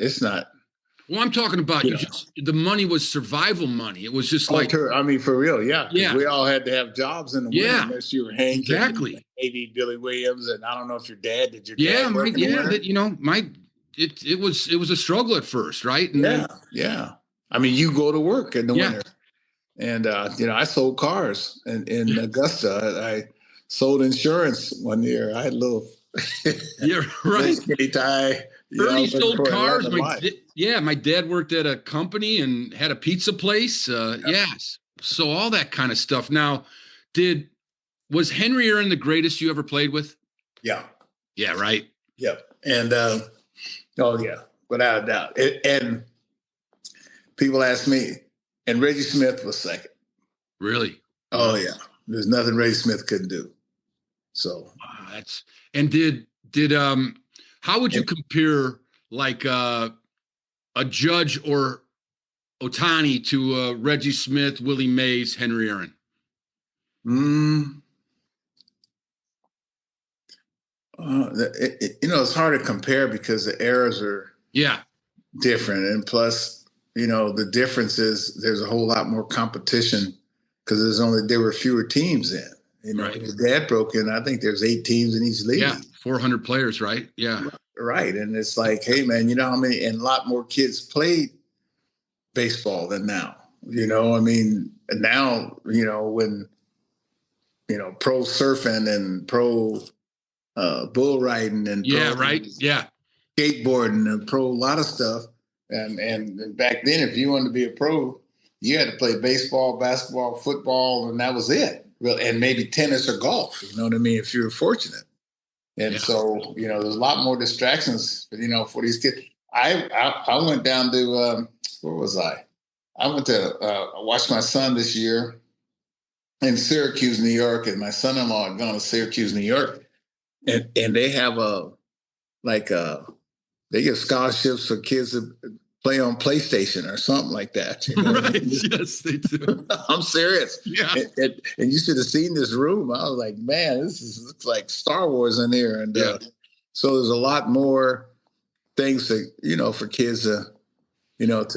Well, I'm talking about the money was survival money. It was just like, I mean, for real, yeah. Yeah. We all had to have jobs in the winter, unless you were Hank, exactly, and maybe Billy Williams, and I don't know if your dad did. Your dad work it was a struggle at first, right? And yeah. I mean, you go to work in the winter, and I sold cars in Augusta. I sold insurance one year. I had a little right, skinny tie. Ernie sold cars. My dad worked at a company and had a pizza place. Yes. So all that kind of stuff. Now, was Henry Aaron the greatest you ever played with? Yeah. Yeah, right. Yep. And without a doubt. And people ask me, and Reggie Smith was second. Really? Oh yeah. There's nothing Reggie Smith couldn't do. So how would you compare like a Judge or Ohtani to Reggie Smith, Willie Mays, Henry Aaron? It's hard to compare because the eras are different, and plus, the difference is there's a whole lot more competition because there were fewer teams then. Right. His dad broke in. I think there's 8 teams in each league. Yeah, 400 players, right? Yeah. Right. And it's like, hey, man, how many, and a lot more kids played baseball than now. I mean, now, when, pro surfing and pro bull riding and skateboarding and pro a lot of stuff. And back then, if you wanted to be a pro, you had to play baseball, basketball, football, and that was it. And maybe tennis or golf, you know what I mean, if you were fortunate. And so, there's a lot more distractions, for these kids. I went down to, where was I? I went to watch my son this year in Syracuse, New York, and my son-in-law had gone to Syracuse, New York. And they have they give scholarships for kids to play on PlayStation or something like that. Right. Yes, they do. I'm serious. Yeah. And you should have seen this room. I was like, man, looks like Star Wars in here. And so there's a lot more things that, for kids to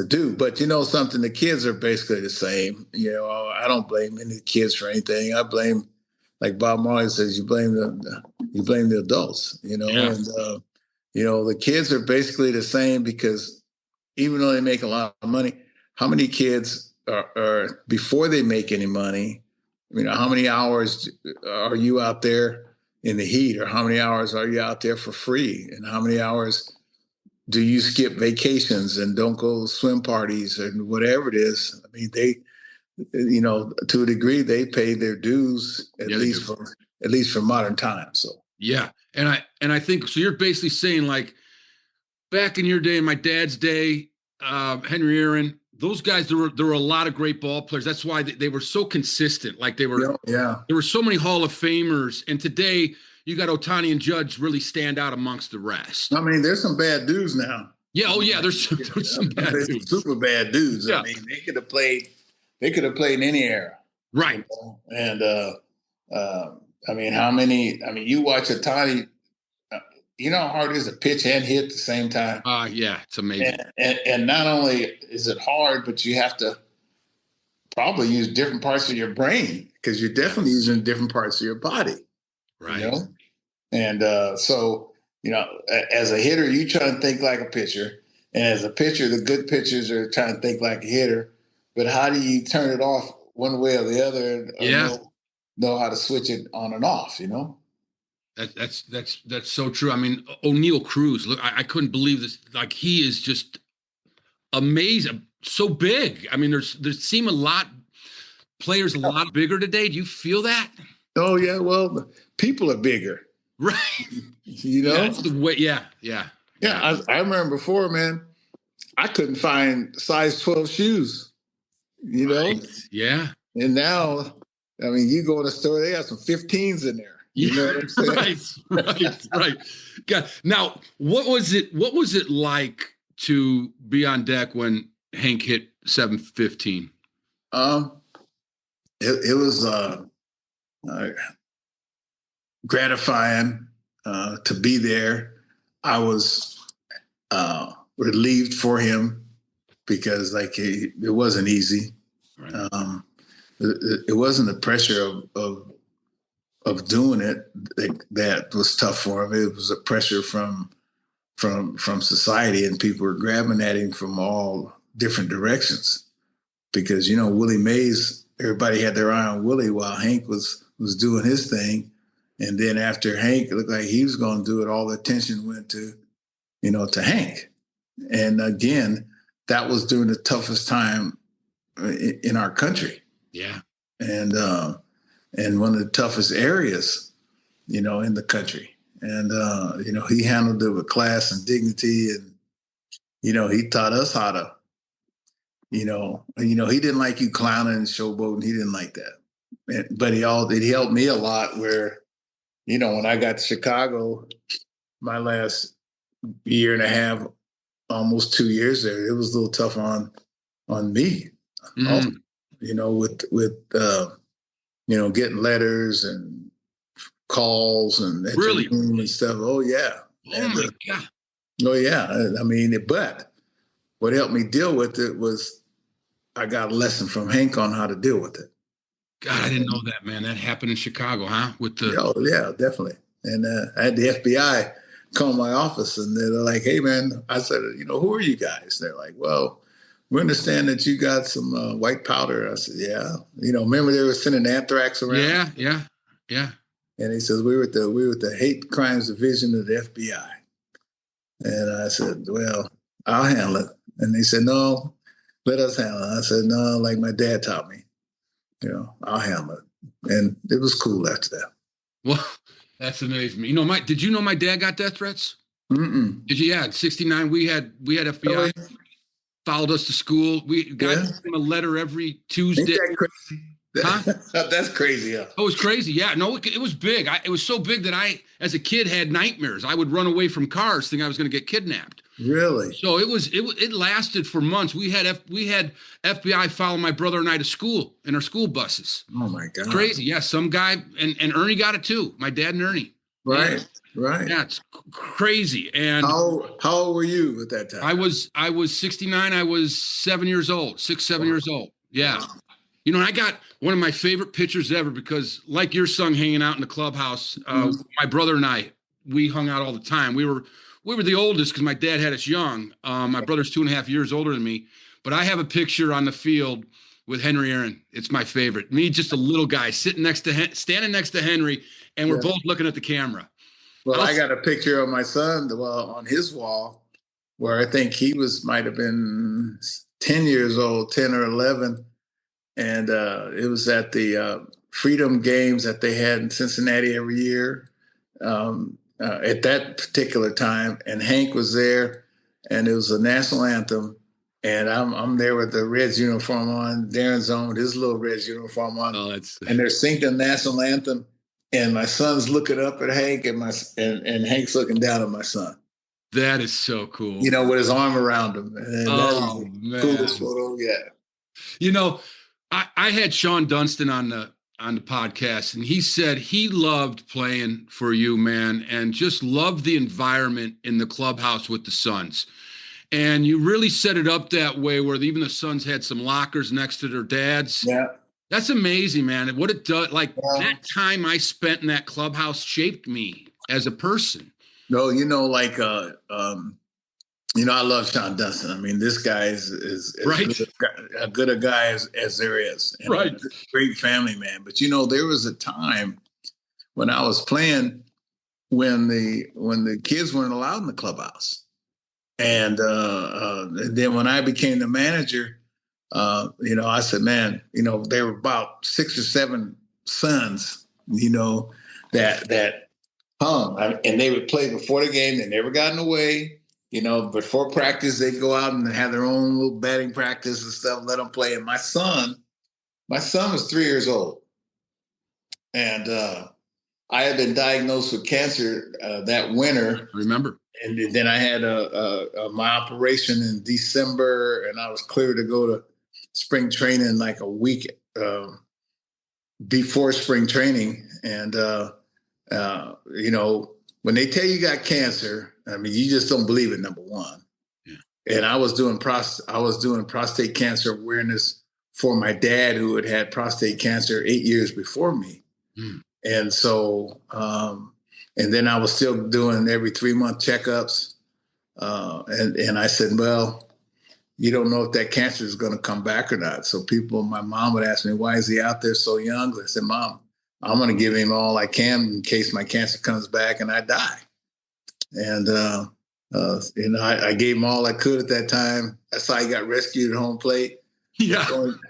do. But something, the kids are basically the same. I don't blame any kids for anything. I blame, like Bob Marley says, you blame the adults, and the kids are basically the same because even though they make a lot of money, how many kids are before they make any money? How many hours are you out there in the heat, or how many hours are you out there for free? And how many hours do you skip vacations and don't go to swim parties and whatever it is? I mean, they, to a degree, they pay their dues at least for modern times. So yeah, and I think so. You're basically saying, like, back in your day, in my dad's day, Henry Aaron, those guys, there were a lot of great ball players. That's why they were so consistent. Like they were, yeah. There were so many Hall of Famers, and today you got Ohtani and Judge really stand out amongst the rest. I mean, there's some bad dudes now. Yeah, oh yeah, there's some bad dudes, super bad dudes. Yeah. I mean, they could have played in any era, right? You know? And I mean, how many? I mean, you watch Ohtani. You know how hard it is to pitch and hit at the same time? Yeah, it's amazing. And not only is it hard, but you have to probably use different parts of your brain because you're definitely using different parts of your body. Right. You know? And so, you know, as a hitter, you try to think like a pitcher. And as a pitcher, the good pitchers are trying to think like a hitter. But how do you turn it off one way or the other? Or know how to switch it on and off, you know? That's so true. I mean, O'Neal Cruz, look, I couldn't believe this. Like, he is just amazing, so big. I mean, there seem players a lot bigger today. Do you feel that? Oh yeah, well, people are bigger, right? You know, that's the way. Yeah. I remember before, man, I couldn't find size 12 shoes. You know, yeah. And now, I mean, you go in the store, they have some 15s in there. You know what I'm saying? Right. God. Now, what was it like to be on deck when Hank hit 715? It was gratifying to be there. I was relieved for him because, like, it wasn't easy. Right. It wasn't the pressure of doing it that was tough for him. It was a pressure from society, and people were grabbing at him from all different directions because, you know, Willie Mays, everybody had their eye on Willie while Hank was doing his thing. And then after Hank, it looked like he was going to do it, all the attention went to, you know, to Hank. And again, that was during the toughest time in our country. Yeah. And one of the toughest areas, you know, in the country. And, you know, he handled it with class and dignity. And, you know, he taught us how to, he didn't like you clowning and showboating. He didn't like that. But he helped me a lot where, you know, when I got to Chicago, my last year and a half, almost 2 years there, it was a little tough on me. Mm-hmm. Also, you know, with you know, getting letters and calls and really and stuff. Oh yeah. Oh my God. Oh yeah. I mean, but what helped me deal with it was I got a lesson from Hank on how to deal with it. God, I didn't know that, man. That happened in Chicago, huh? Oh yeah, definitely. And I had the FBI come to my office, and they're like, "Hey, man," I said, "You know, who are you guys?" They're like, "Well, we understand that you got some white powder." I said, "Yeah." You know, remember they were sending anthrax around? Yeah. And he says, we were at the Hate Crimes Division of the FBI. And I said, "Well, I'll handle it." And they said, "No, let us handle it." I said, "No, like my dad taught me. You know, I'll handle it." And it was cool after that. Well, that's amazing. You know, did you know my dad got death threats? Mm-mm. Did you? Yeah, in '69 we had FBI followed us to school. We got him a letter every Tuesday. Ain't that crazy? Huh? That's crazy. Yeah. Oh, it was crazy. Yeah, no, it was big. It was so big that I, as a kid, had nightmares. I would run away from cars thinking I was going to get kidnapped. Really? So it lasted for months. We had FBI follow my brother and I to school in our school buses. Oh my God. It's crazy. Yeah, some guy and Ernie got it too. My dad and Ernie. Right. Right. Yeah, it's crazy. And how old were you at that time? I was 69. I was 7 years old, 7 years old. Yeah. Wow. You know, I got one of my favorite pictures ever because, like your son hanging out in the clubhouse, my brother and I, we hung out all the time. We were the oldest because my dad had us young. My brother's 2.5 years older than me. But I have a picture on the field with Henry Aaron. It's my favorite. Me, just a little guy standing next to Henry, and we're both looking at the camera. Well, I got a picture of my son on his wall where I think he might have been 10 years old, 10 or 11. And it was at the Freedom Games that they had in Cincinnati every year at that particular time. And Hank was there, and it was a national anthem. and I'm there with the Reds uniform on. Darren's on with his little Reds uniform on, and they're singing the national anthem. And my son's looking up at Hank, and Hank's looking down at my son. That is so cool. You know, with his arm around him. And oh man, coolest photo yet. You know, I had Sean Dunston on the podcast, and he said he loved playing for you, man, and just loved the environment in the clubhouse with the Suns. And you really set it up that way where even the Suns had some lockers next to their dads. Yeah. That's amazing, man. And what it does, like that time I spent in that clubhouse shaped me as a person. No, you know, like, you know, I love Sean Dunston. I mean, this guy is right. as good a guy as there is. And right. A great family man. But, you know, there was a time when I was playing when the kids weren't allowed in the clubhouse. And then when I became the manager, you know, I said, man, you know, there were about 6 or 7 sons, you know, that hung. And they would play before the game. They never got in the way. You know, before practice, they'd go out and have their own little batting practice and stuff, let them play. And my son was 3 years old. And I had been diagnosed with cancer that winter. I remember. And then I had my operation in December, and I was cleared to go to spring training like a week before spring training. And, you know, when they tell you got cancer, I mean, you just don't believe it, number one. Yeah. And I was doing prostate cancer awareness for my dad, who had prostate cancer 8 years before me. Mm. And so, and then I was still doing every 3-month checkups. And I said, well, you don't know if that cancer is going to come back or not. So my mom would ask me, why is he out there so young? I said, Mom, I'm going to give him all I can in case my cancer comes back and I die. And, you know, I gave him all I could at that time. That's how he got rescued at home plate. Yeah.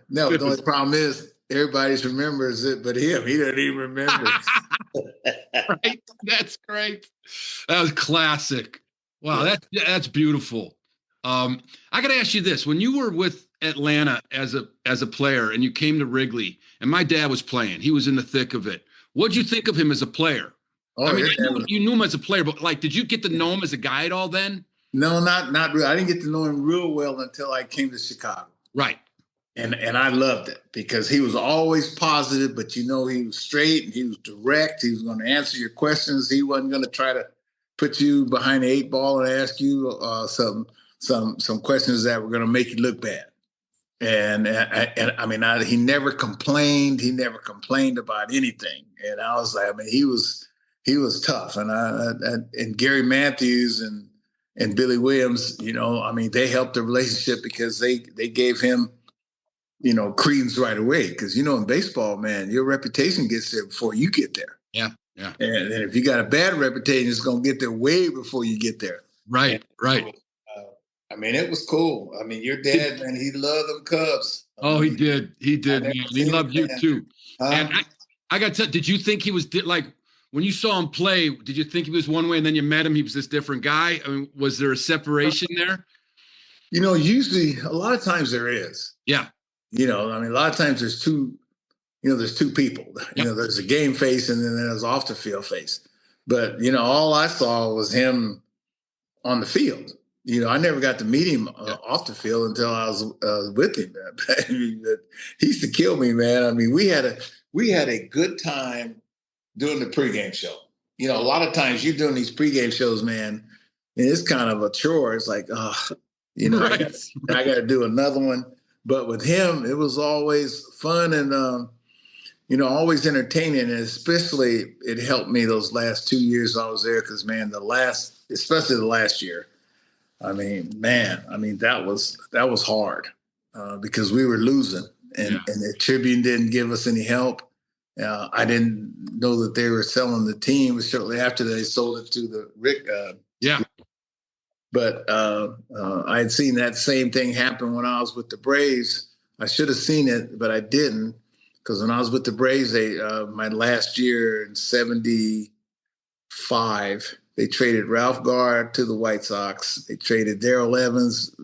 The only problem is everybody remembers it, but him, he doesn't even remember. Right. That's great. That was classic. Wow. Yeah. That's beautiful. I got to ask you this. When you were with Atlanta as a player and you came to Wrigley and my dad was playing, he was in the thick of it. What'd you think of him as a player? Oh, I mean, you knew him as a player, but like, did you get to know him as a guy at all then? No, not really. I didn't get to know him real well until I came to Chicago. Right. And I loved it because he was always positive, but you know, he was straight and he was direct. He was going to answer your questions. He wasn't going to try to put you behind the 8 ball and ask you some questions that were going to make you look bad. And I mean, he never complained. He never complained about anything. And I was like, I mean, he was tough. And Gary Matthews and Billy Williams, you know, I mean, they helped the relationship because they gave him, you know, credence right away. Because, you know, in baseball, man, your reputation gets there before you get there. Yeah, yeah. And if you got a bad reputation, it's going to get there way before you get there. Right, right. I mean, it was cool. I mean, your dad, man, he loved them Cubs. Oh, he did. He did, man. He loved you too. And I got to tell you, did you think he was like, when you saw him play, did you think he was one way and then you met him, he was this different guy? I mean, was there a separation there? You know, usually a lot of times there is. Yeah. You know, I mean, a lot of times there's two people. You know, there's a game face and then there's off the field face. But, you know, all I saw was him on the field. You know, I never got to meet him off the field until I was with him. He used to kill me, man. I mean, we had a good time doing the pregame show. You know, a lot of times you're doing these pregame shows, man, and it's kind of a chore. It's like, you know, right. I got to do another one. But with him, it was always fun and, you know, always entertaining. And especially it helped me those last 2 years I was there because, man, especially the last year, I mean, man, that was hard because we were losing and the Tribune didn't give us any help. I didn't know that they were selling the team shortly after they sold it to the Rick. But I had seen that same thing happen when I was with the Braves. I should have seen it, but I didn't because when I was with the Braves, my last year in '75. They traded Ralph Garr to the White Sox. They traded Darrell Evans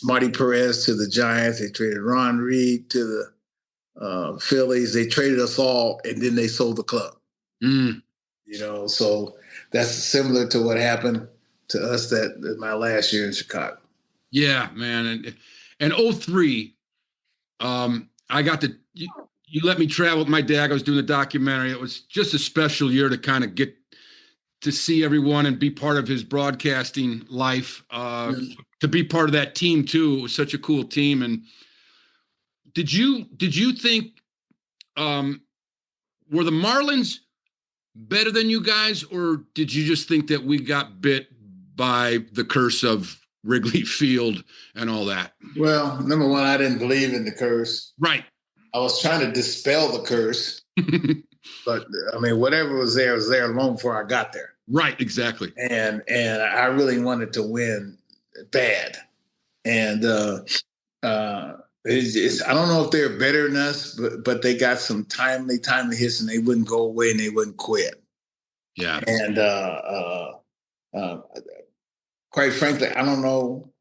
Marty Perez to the Giants. They traded Ron Reed to the Phillies. They traded us all, and then they sold the club. Mm. So that's similar to what happened to us that my last year in Chicago. Yeah, man. And 03, I got to, you let me travel with my dad. I was doing the documentary. It was just a special year to kind of get to see everyone and be part of his broadcasting life, to be part of that team too. It was such a cool team. And did you think, were the Marlins better than you guys, or did you just think that we got bit by the curse of Wrigley Field and all that? Well, number one, I didn't believe in the curse. Right. I was trying to dispel the curse, but I mean, whatever was there long before I got there. Right, exactly. And I really wanted to win bad. And I don't know if they're better than us, but they got some timely hits, and they wouldn't go away and they wouldn't quit. Yeah. And quite frankly, I don't know.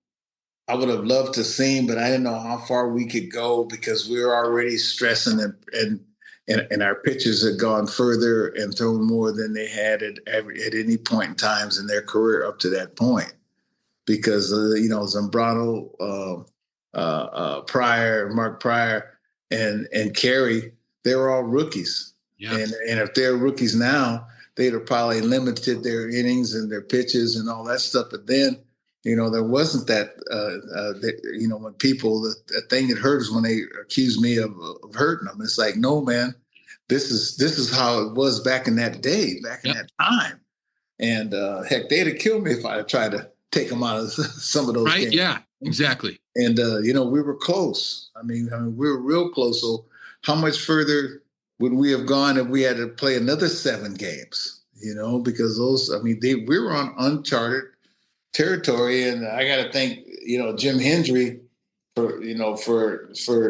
I would have loved to see, but I didn't know how far we could go because we were already stressing, and our pitchers had gone further and thrown more than they had at any point in times in their career up to that point. Because Zambrano, Pryor, Mark Pryor, and Carey, they were all rookies. Yeah. And if they're rookies now, they'd have probably limited their innings and their pitches and all that stuff. But then, there wasn't that. When people, the thing that hurt is when they accuse me of hurting them. It's like, no, man, this is how it was back in that day, back in that time. And heck, they'd have killed me if I had tried to take them out of some of those games. Yeah, exactly. And we were close. I mean, we were real close. So how much further would we have gone if we had to play another 7 games? Because we were on uncharted territory, and I got to thank Jim Hendry for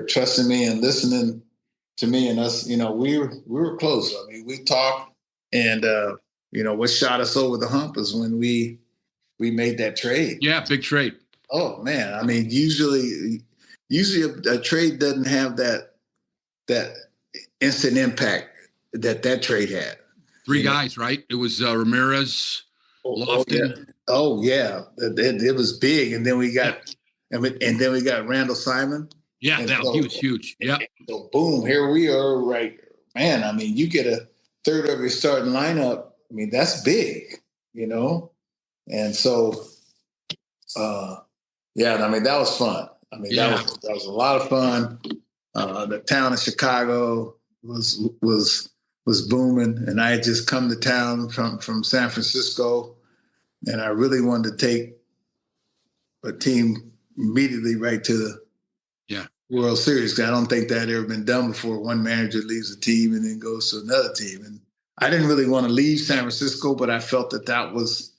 trusting me and listening to me and us. We were close. I mean, we talked, and what shot us over the hump is when we made that trade. Yeah, big trade. Oh man, I mean, usually a trade doesn't have that instant impact that trade had. 3 guys, right? It was Ramirez, Lofton. Oh yeah, it was big, and then we got Randall Simon. Yeah, he was huge. Yeah. So boom, here we are. Right, man. I mean, you get a third of your starting lineup. I mean, that's big, And so, I mean, that was fun. I mean, that was a lot of fun. The town of Chicago was booming, and I had just come to town from San Francisco, and I really wanted to take a team immediately right to the World Series. I don't think that had ever been done before. One manager leaves a team and then goes to another team, and I didn't really want to leave San Francisco, but I felt that was,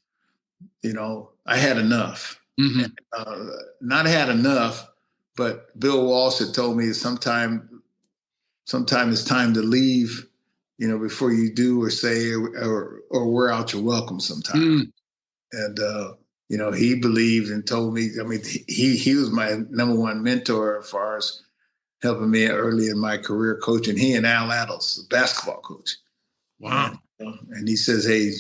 I had enough. Mm-hmm. And, not had enough, but Bill Walsh had told me sometime it's time to leave, before you do or say or wear out your welcome sometime. And, he believed and told me, I mean, he was my number one mentor as far as helping me early in my career coaching. He and Al Addles, the basketball coach. Wow. And he says, hey,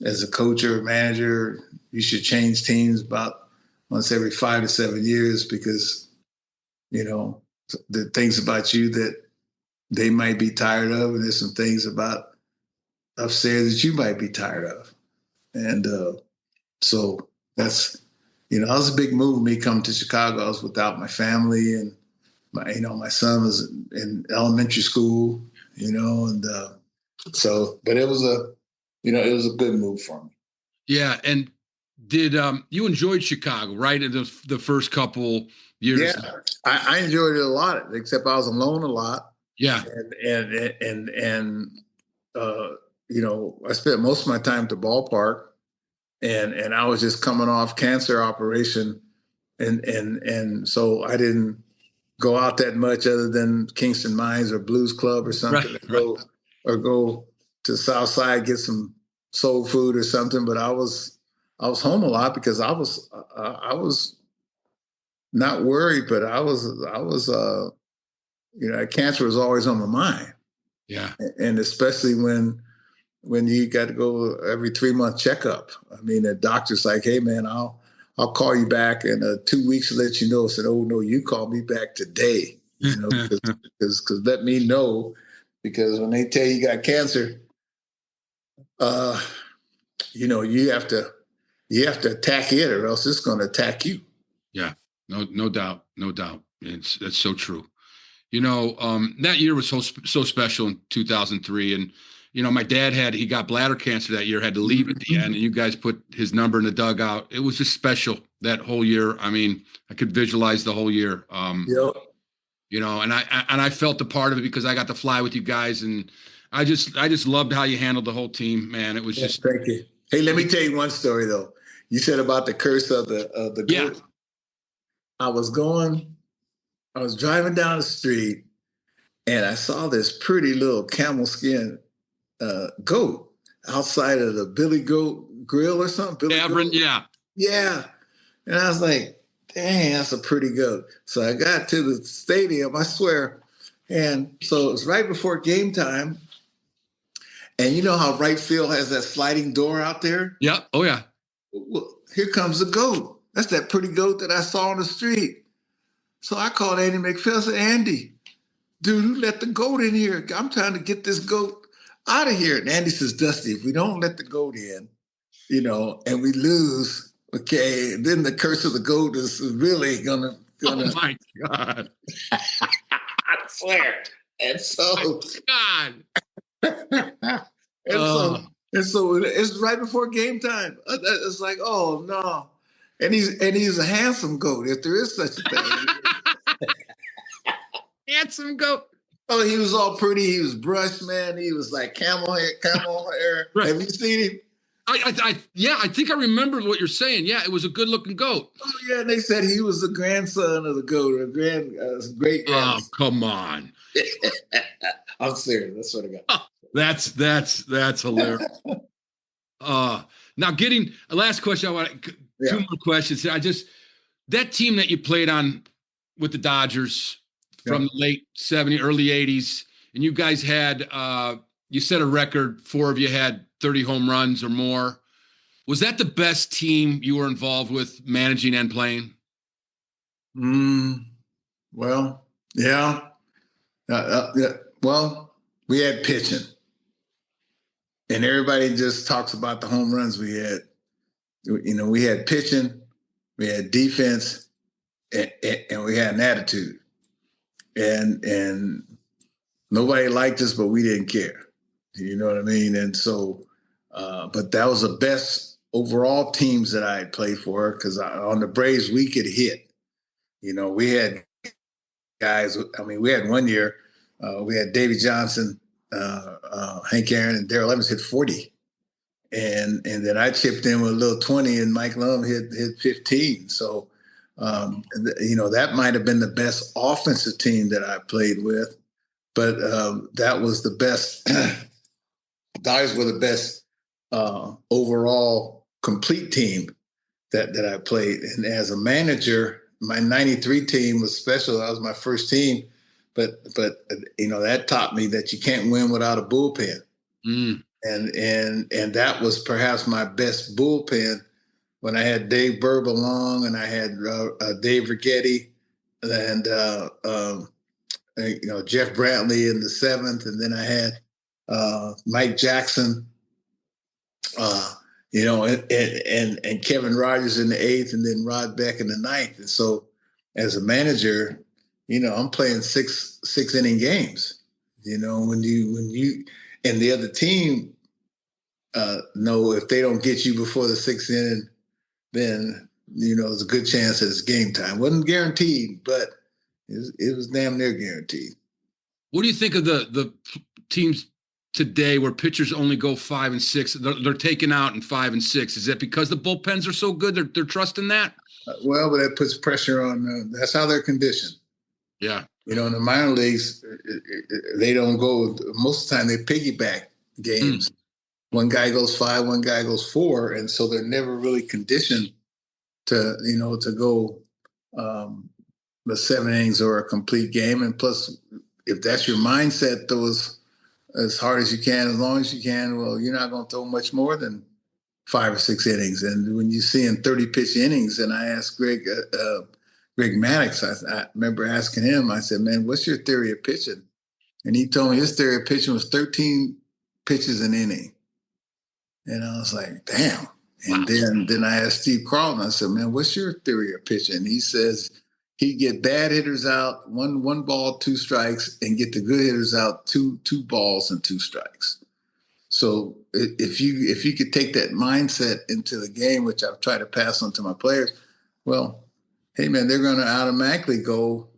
as a coach or a manager, you should change teams about once every 5 to 7 years because, the things about you that they might be tired of, and there's some things about upstairs that you might be tired of. And so that's, that was a big move, me coming to Chicago. I was without my family, and my son was in elementary school, and so, but it was a good move for me. Yeah. And did you enjoyed Chicago, right? In the first couple years? Yeah, I enjoyed it a lot, except I was alone a lot. Yeah. And I spent most of my time at the ballpark, and I was just coming off cancer operation, and so I didn't go out that much other than Kingston Mines or Blues Club or something, or go to the South Side, get some soul food or something. But I was was home a lot because I was not worried, but I was cancer was always on my mind. Yeah. And especially when you got to go every 3-month checkup. I mean, the doctor's like, hey man, I'll call you back in 2 weeks to let you know. I said, oh no, you call me back today, because let me know, because when they tell you got cancer, you have to attack it, or else it's going to attack you. Yeah, no doubt. That's so true. That year was so special in 2003, and my dad he got bladder cancer that year, had to leave at the end, and you guys put his number in the dugout. It was just special that whole year. I mean, I could visualize the whole year. Yep. And I felt a part of it because I got to fly with you guys, and I just loved how you handled the whole team, man. It was just. Thank you. Hey, let me tell you one story though. You said about the curse of the goat. Yeah. I was driving down the street, and I saw this pretty little camel skin goat outside of the Billy Goat Grill or something. Yeah. Yeah. And I was like, dang, that's a pretty goat. So I got to the stadium, I swear. And so it was right before game time. And you know how right field has that sliding door out there? Yeah. Oh, yeah. Well, here comes the goat. That's that pretty goat that I saw on the street. So I called Andy McPhail. I said, Andy, dude, who let the goat in here? I'm trying to get this goat out of here. And Andy says, Dusty, if we don't let the goat in, and we lose, okay, then the curse of the goat is really gonna. Oh my God! I swear. And so, oh my God. and so it's right before game time. It's like, oh no, and he's a handsome goat, if there is such a thing. Handsome goat. Oh, he was all pretty. He was brushed, man. He was like camel hair. Right. Have you seen him? I think I remember what you're saying. Yeah, it was a good looking goat. Oh yeah, and they said he was the grandson of the goat, great grandson. Oh, come on. I'm serious. That's what I got. Oh, that's hilarious. Now getting a last question. I want two more questions. That team that you played on with the Dodgers from the late 70s, early 80s, and you guys had you set a record. 4 of you had 30 home runs or more. Was that the best team you were involved with managing and playing? Well, yeah. Well, we had pitching, and everybody just talks about the home runs we had. We had pitching, we had defense, and we had an attitude. And nobody liked us, but we didn't care. You know what I mean? And so, but that was the best overall teams that I played for, because on the Braves, we could hit. We had guys. I mean, we had one year, we had Davey Johnson, Hank Aaron, and Darrell Evans hit 40. And then I chipped in with a little 20, and Mike Lum hit 15. So, that might have been the best offensive team that I played with, but that was the best. Guys were the best overall complete team that I played. And as a manager, my 93 team was special. That was my first team, but that taught me that you can't win without a bullpen. And that was perhaps my best bullpen, when I had Dave Burb along, and I had Dave Rigetti, and Jeff Brantley in the 7th, and then I had Mike Jackson, and Kevin Rogers in the 8th, and then Rod Beck in the 9th. And so, as a manager, I'm playing six inning games. When you and the other team know, if they don't get you before the 6th inning, then there's a good chance that it's game time. Wasn't guaranteed, but it was damn near guaranteed. What do you think of the teams today where pitchers only go 5 and 6? They're taken out in 5 and 6. Is that because the bullpens are so good? They're trusting that? Well, but that puts pressure on. That's how they're conditioned. Yeah. In the minor leagues, they don't go. Most of the time, they piggyback games. one guy goes 5, one guy goes 4, and so they're never really conditioned to go the 7 innings or a complete game. And plus, if that's your mindset, throw as hard as you can, as long as you can. Well, you're not going to throw much more than 5 or 6 innings. And when you see in 30 pitch innings, and I asked Greg Maddox, I remember asking him, I said, man, what's your theory of pitching? And he told me his theory of pitching was 13 pitches an inning. And I was like, damn. And then I asked Steve Carlton, I said, man, what's your theory of pitching? He says he'd get bad hitters out, one ball, 2 strikes, and get the good hitters out, two balls and 2 strikes. So if you could take that mindset into the game, which I've tried to pass on to my players, well, hey man, they're going to automatically go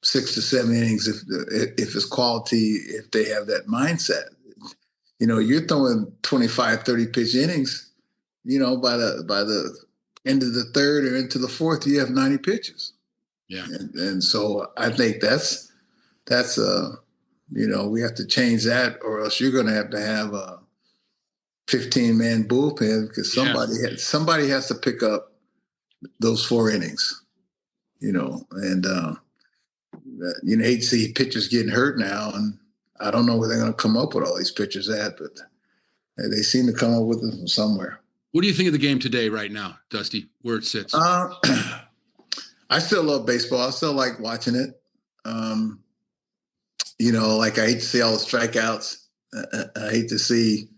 6 to 7 innings if it's quality, if they have that mindset. You're throwing 25, 30 pitch innings, by the end of the 3rd or into the 4th, you have 90 pitches. Yeah. And so I think that's we have to change that, or else you're going to have a 15-man bullpen, because somebody has to pick up those 4 innings, and hate to see pitchers getting hurt now, and I don't know where they're going to come up with all these pitchers at, but they seem to come up with them from somewhere. What do you think of the game today, right now, Dusty, where it sits? I still love baseball. I still like watching it. Like I hate to see all the strikeouts. I hate to see,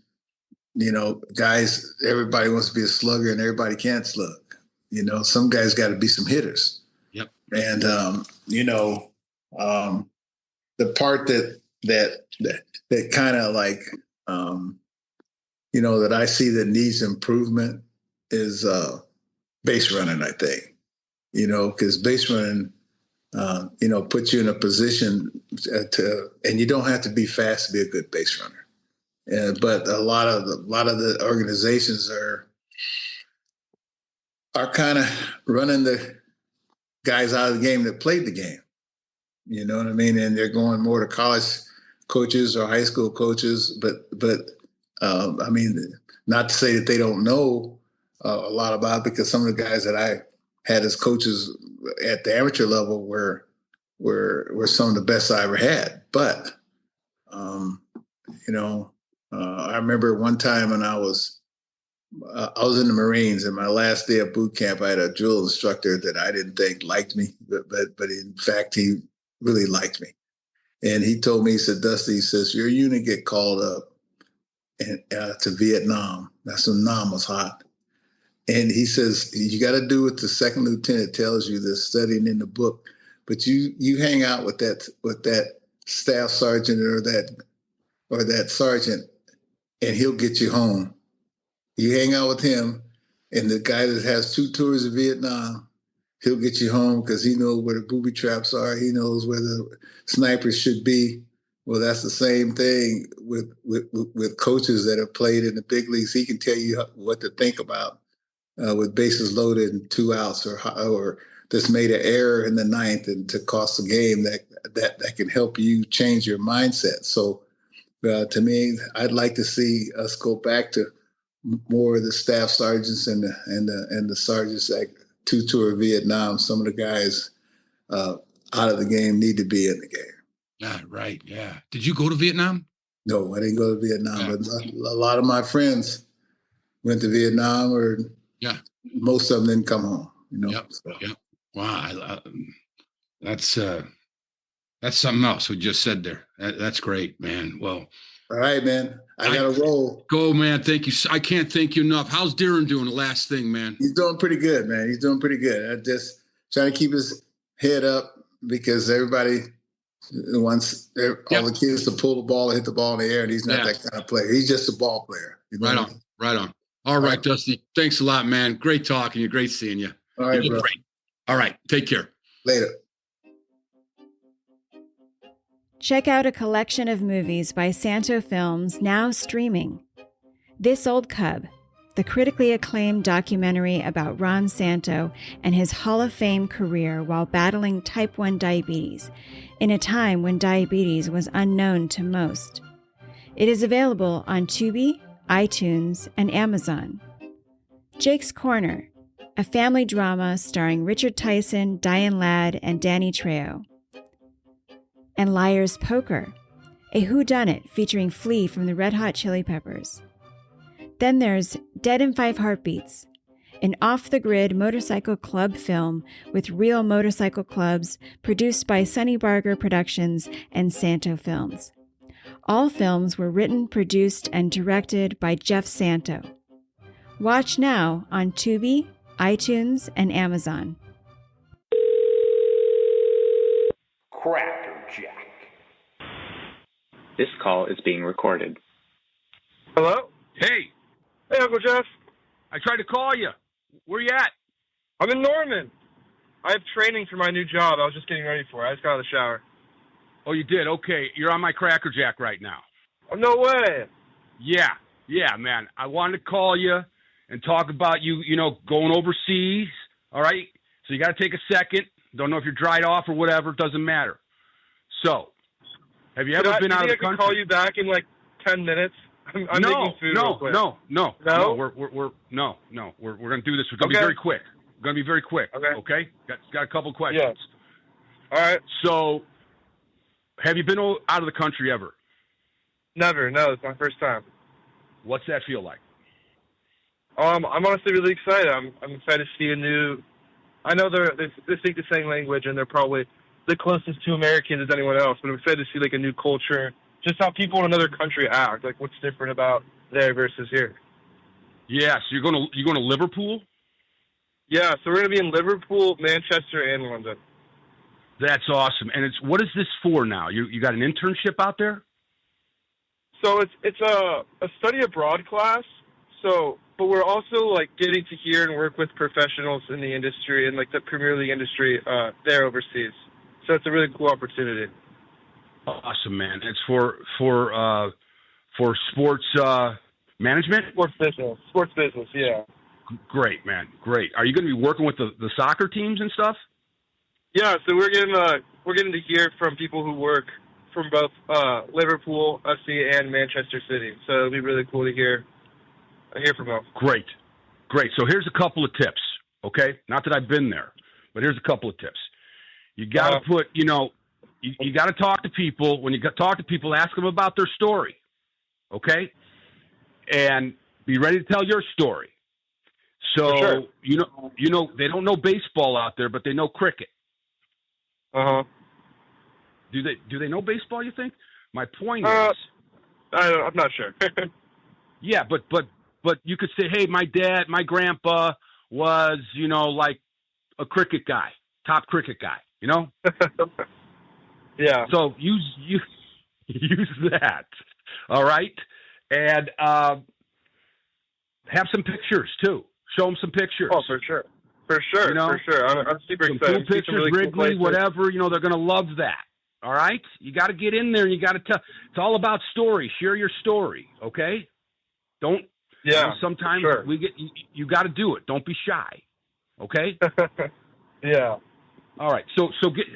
guys, everybody wants to be a slugger and everybody can't slug. Some guys got to be some hitters. Yep. And, the part that kind of like, that I see that needs improvement is base running, I think, because base running, puts you in a position and you don't have to be fast to be a good base runner. But a lot of the organizations are kind of running the guys out of the game that played the game. You know what I mean? And they're going more to college coaches or high school coaches, but not to say that they don't know a lot about it, because some of the guys that I had as coaches at the amateur level were some of the best I ever had. But I remember one time when I was in the Marines, and my last day of boot camp, I had a drill instructor that I didn't think liked me, but in fact he really liked me. And he told me, he said, Dusty, he says, your unit get called up to Vietnam. That's when Nam was hot. And he says, you got to do what the second lieutenant tells you, that's studying in the book. But you hang out with that staff sergeant or that sergeant, and he'll get you home. You hang out with him, and the guy that has 2 tours of Vietnam, he'll get you home, because he knows where the booby traps are. He knows where the snipers should be. Well, that's the same thing with coaches that have played in the big leagues. He can tell you what to think about with bases loaded and 2 outs, or that's made an error in the 9th and to cost the game, that can help you change your mindset. So to me, I'd like to see us go back to more of the staff sergeants and the sergeants that 2 tour Vietnam. Some of the guys out of the game need to be in the game. Yeah, right. Yeah. Did you go to Vietnam? No, I didn't go to Vietnam, but a lot of my friends went to Vietnam, or most of them didn't come home. Yep. Yep. Wow. That's something else we just said there. That's great, man. Well, all right, man. I got to roll. Go, man. Thank you. I can't thank you enough. How's Darren doing? The last thing, man. He's doing pretty good, man. He's doing pretty good. I just trying to keep his head up, because everybody wants all the kids to pull the ball and hit the ball in the air, and he's not that kind of player. He's just a ball player. Right on. Right on. All right, Dusty. Thanks a lot, man. Great talking to you. Great seeing you. All right, bro. Great. All right. Take care. Later. Check out a collection of movies by Santo Films, now streaming. This Old Cub, the critically acclaimed documentary about Ron Santo and his Hall of Fame career while battling type 1 diabetes, in a time when diabetes was unknown to most. It is available on Tubi, iTunes, and Amazon. Jake's Corner, a family drama starring Richard Tyson, Diane Ladd, and Danny Trejo. And Liar's Poker, a whodunit featuring Flea from the Red Hot Chili Peppers. Then there's Dead in 5 Heartbeats, an off-the-grid motorcycle club film with real motorcycle clubs produced by Sonny Barger Productions and Santo Films. All films were written, produced, and directed by Jeff Santo. Watch now on Tubi, iTunes, and Amazon. Crackerjack. This call is being recorded. Hello? Hey, Hey, Uncle Jeff. I tried to call you. Where you at? I'm in Norman. I have training for my new job. I was just getting ready for it. I just got out of the shower. Oh, you did? Okay, you're on my crackerjack right now. Oh, no way. Yeah, man. I wanted to call you and talk about you going overseas, all right? So you got to take a second. Don't know if you're dried off or whatever. Doesn't matter. So, have you ever been out of the country? I can call you back in like 10 minutes? I'm making food real quick. No. No? We're going to do this. We're going to be very quick. We're going to be very quick. Okay? Got a couple of questions. Yeah. All right. So, have you been out of the country ever? Never. No, it's my first time. What's that feel like? I'm honestly really excited. I'm excited to see a new. I know they speak the same language and they're probably the closest to Americans as anyone else. But I'm excited to see like a new culture, just how people in another country act. Like what's different about there versus here. Yeah. So you're going to Liverpool? Yeah. So we're going to be in Liverpool, Manchester, and London. That's awesome. And what is this for now? You got an internship out there? So it's a study abroad class. So, but we're also like getting to hear and work with professionals in the industry and like the Premier League industry there overseas. So it's a really cool opportunity. Awesome, man. It's for sports management? Sports business, yeah. Great, man. Great. Are you going to be working with the soccer teams and stuff? Yeah, so we're getting to hear from people who work from both Liverpool, FC, and Manchester City. So it'll be really cool to hear from them. Great. So here's a couple of tips, okay? Not that I've been there, but here's a couple of tips. You got to you got to talk to people. When you talk to people, ask them about their story, okay? And be ready to tell your story. So, sure. They don't know baseball out there, but they know cricket. Uh-huh. Do they know baseball, you think? My point is... I'm not sure. Yeah, but you could say, hey, my grandpa was, like a cricket guy, top cricket guy, Yeah. So use that, all right? And have some pictures, too. Show them some pictures. Oh, for sure. For sure. I'm super some excited. Cool pictures, really Wrigley, cool whatever, they're going to love that. All right? You got to get in there and you got to tell. It's all about story. Share your story, okay? Don't. Yeah. Sometimes sure. you got to do it. Don't be shy, okay? Yeah. All right. So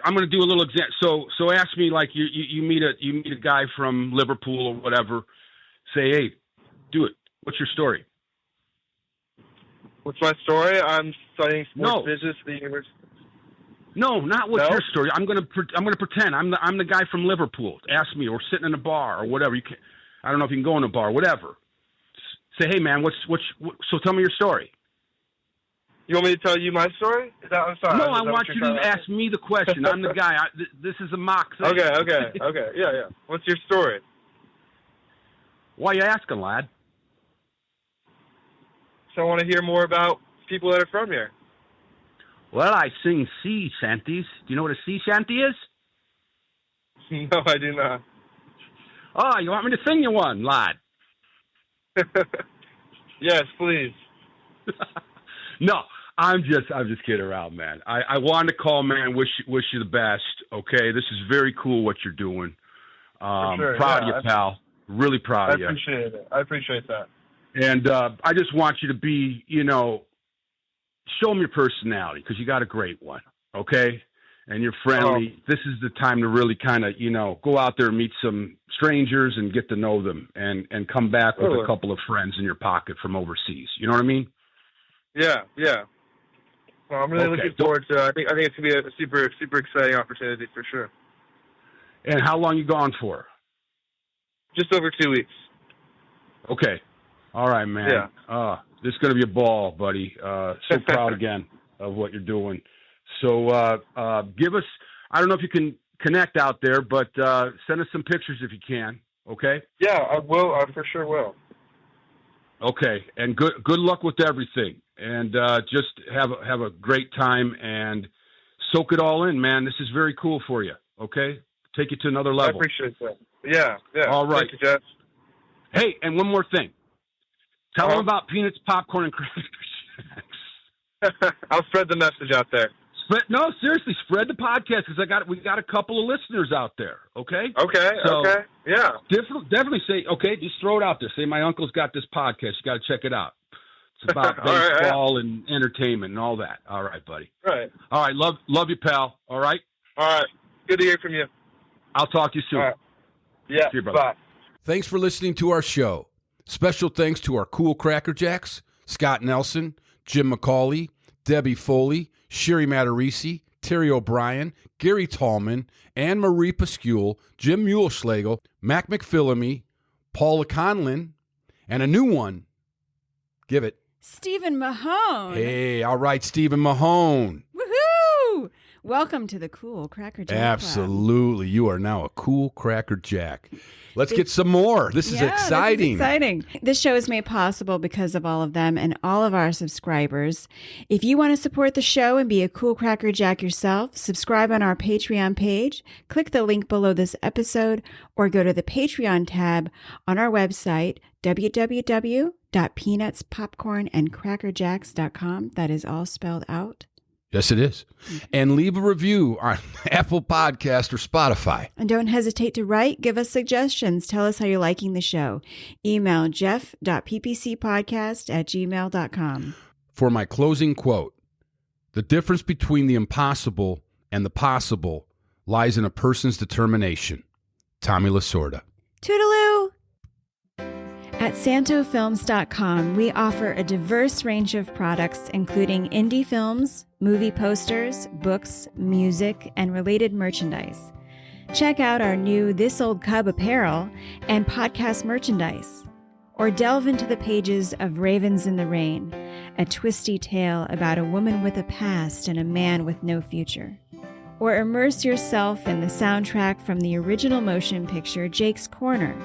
I'm going to do a little example. So ask me like you meet a guy from Liverpool or whatever. Say, hey, do it. What's your story? What's my story? I'm studying sports business at the university. No, not what's your story. I'm gonna pretend I'm the guy from Liverpool. Ask me, or sitting in a bar or whatever. I don't know if you can go in a bar, whatever. Say, hey man, so tell me your story. You want me to tell you my story? Is that what I'm sorry? No, I want you to ask me the question. I'm the guy. This is a mock thing. Okay. Yeah. What's your story? Why you asking, lad? So I want to hear more about people that are from here. Well, I sing sea shanties. Do you know what a sea shanty is? No, I do not. Oh, you want me to sing you one, lad? Yes, please. No, I'm just kidding around, man. I wanted to call, man. Wish you the best. Okay, this is very cool what you're doing. Sure, proud of you, pal. Really proud of you. I appreciate it. I appreciate that. And I just want you to be, show them your personality because you got a great one, okay? and you're friendly, this is the time to really kind of, go out there and meet some strangers and get to know them and come back with a couple of friends in your pocket from overseas. You know what I mean? Yeah. Well, I'm really looking forward to it. I think it's going to be a super, super exciting opportunity for sure. And how long you gone for? Just over 2 weeks. Okay. All right, man. Yeah. This is going to be a ball, buddy. So proud again of what you're doing. So give us, I don't know if you can connect out there, but send us some pictures if you can. Okay? Yeah, I will. I for sure will. Okay. And good luck with everything. And just have a great time and soak it all in, man. This is very cool for you. Okay? Take you to another level. I appreciate that. Yeah. All right. Thank you, Jeff. Hey, and one more thing. Tell them about peanuts, popcorn, and crackerjacks. I'll spread the message out there. No, seriously, spread the podcast because we got a couple of listeners out there. Okay. Okay. Yeah. Definitely say just throw it out there. Say my uncle's got this podcast. You got to check it out. It's about baseball and entertainment and all that. All right, buddy. Right. All right. Love you, pal. All right. All right. Good to hear from you. I'll talk to you soon. All right. Yeah. See you, brother. Bye. Thanks for listening to our show. Special thanks to our cool crackerjacks, Scott Nelson, Jim McCauley, Debbie Foley, Sherry Matarisi, Terry O'Brien, Gary Tallman, Anne Marie Pascule, Jim Muleschlegel, Mac McPhillamy, Paula Conlin, and a new one. Give it. Stephen Mahone. Hey, all right, Stephen Mahone. Woohoo! Welcome to the Cool Crackerjack Absolutely. Club. You are now a cool crackerjack. Let's get some more. This is exciting. This is exciting. This show is made possible because of all of them and all of our subscribers. If you want to support the show and be a cool crackerjack yourself, subscribe on our Patreon page, click the link below this episode, or go to the Patreon tab on our website, www.peanutspopcornandcrackerjacks.com. That is all spelled out. Yes, it is. And leave a review on Apple Podcast or Spotify. And don't hesitate to write. Give us suggestions. Tell us how you're liking the show. Email jeff.ppcpodcast@gmail.com. For my closing quote, the difference between the impossible and the possible lies in a person's determination. Tommy Lasorda. Toodaloo! At santofilms.com, we offer a diverse range of products, including indie films, movie posters, books, music, and related merchandise. Check out our new This Old Cub apparel and podcast merchandise. Or delve into the pages of Ravens in the Rain, a twisty tale about a woman with a past and a man with no future. Or immerse yourself in the soundtrack from the original motion picture Jake's Corner,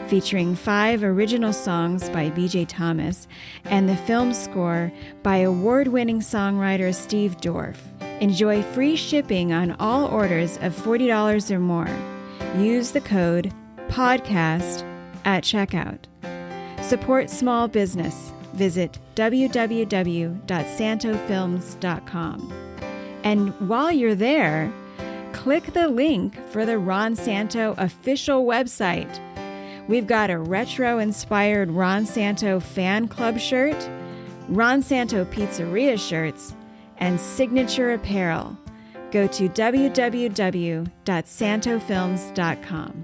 featuring 5 original songs by B.J. Thomas and the film score by award-winning songwriter Steve Dorff. Enjoy free shipping on all orders of $40 or more. Use the code PODCAST at checkout. Support small business. Visit www.santofilms.com. And while you're there, click the link for the Ron Santo official website. We've got a retro-inspired Ron Santo fan club shirt, Ron Santo pizzeria shirts, and signature apparel. Go to www.santofilms.com.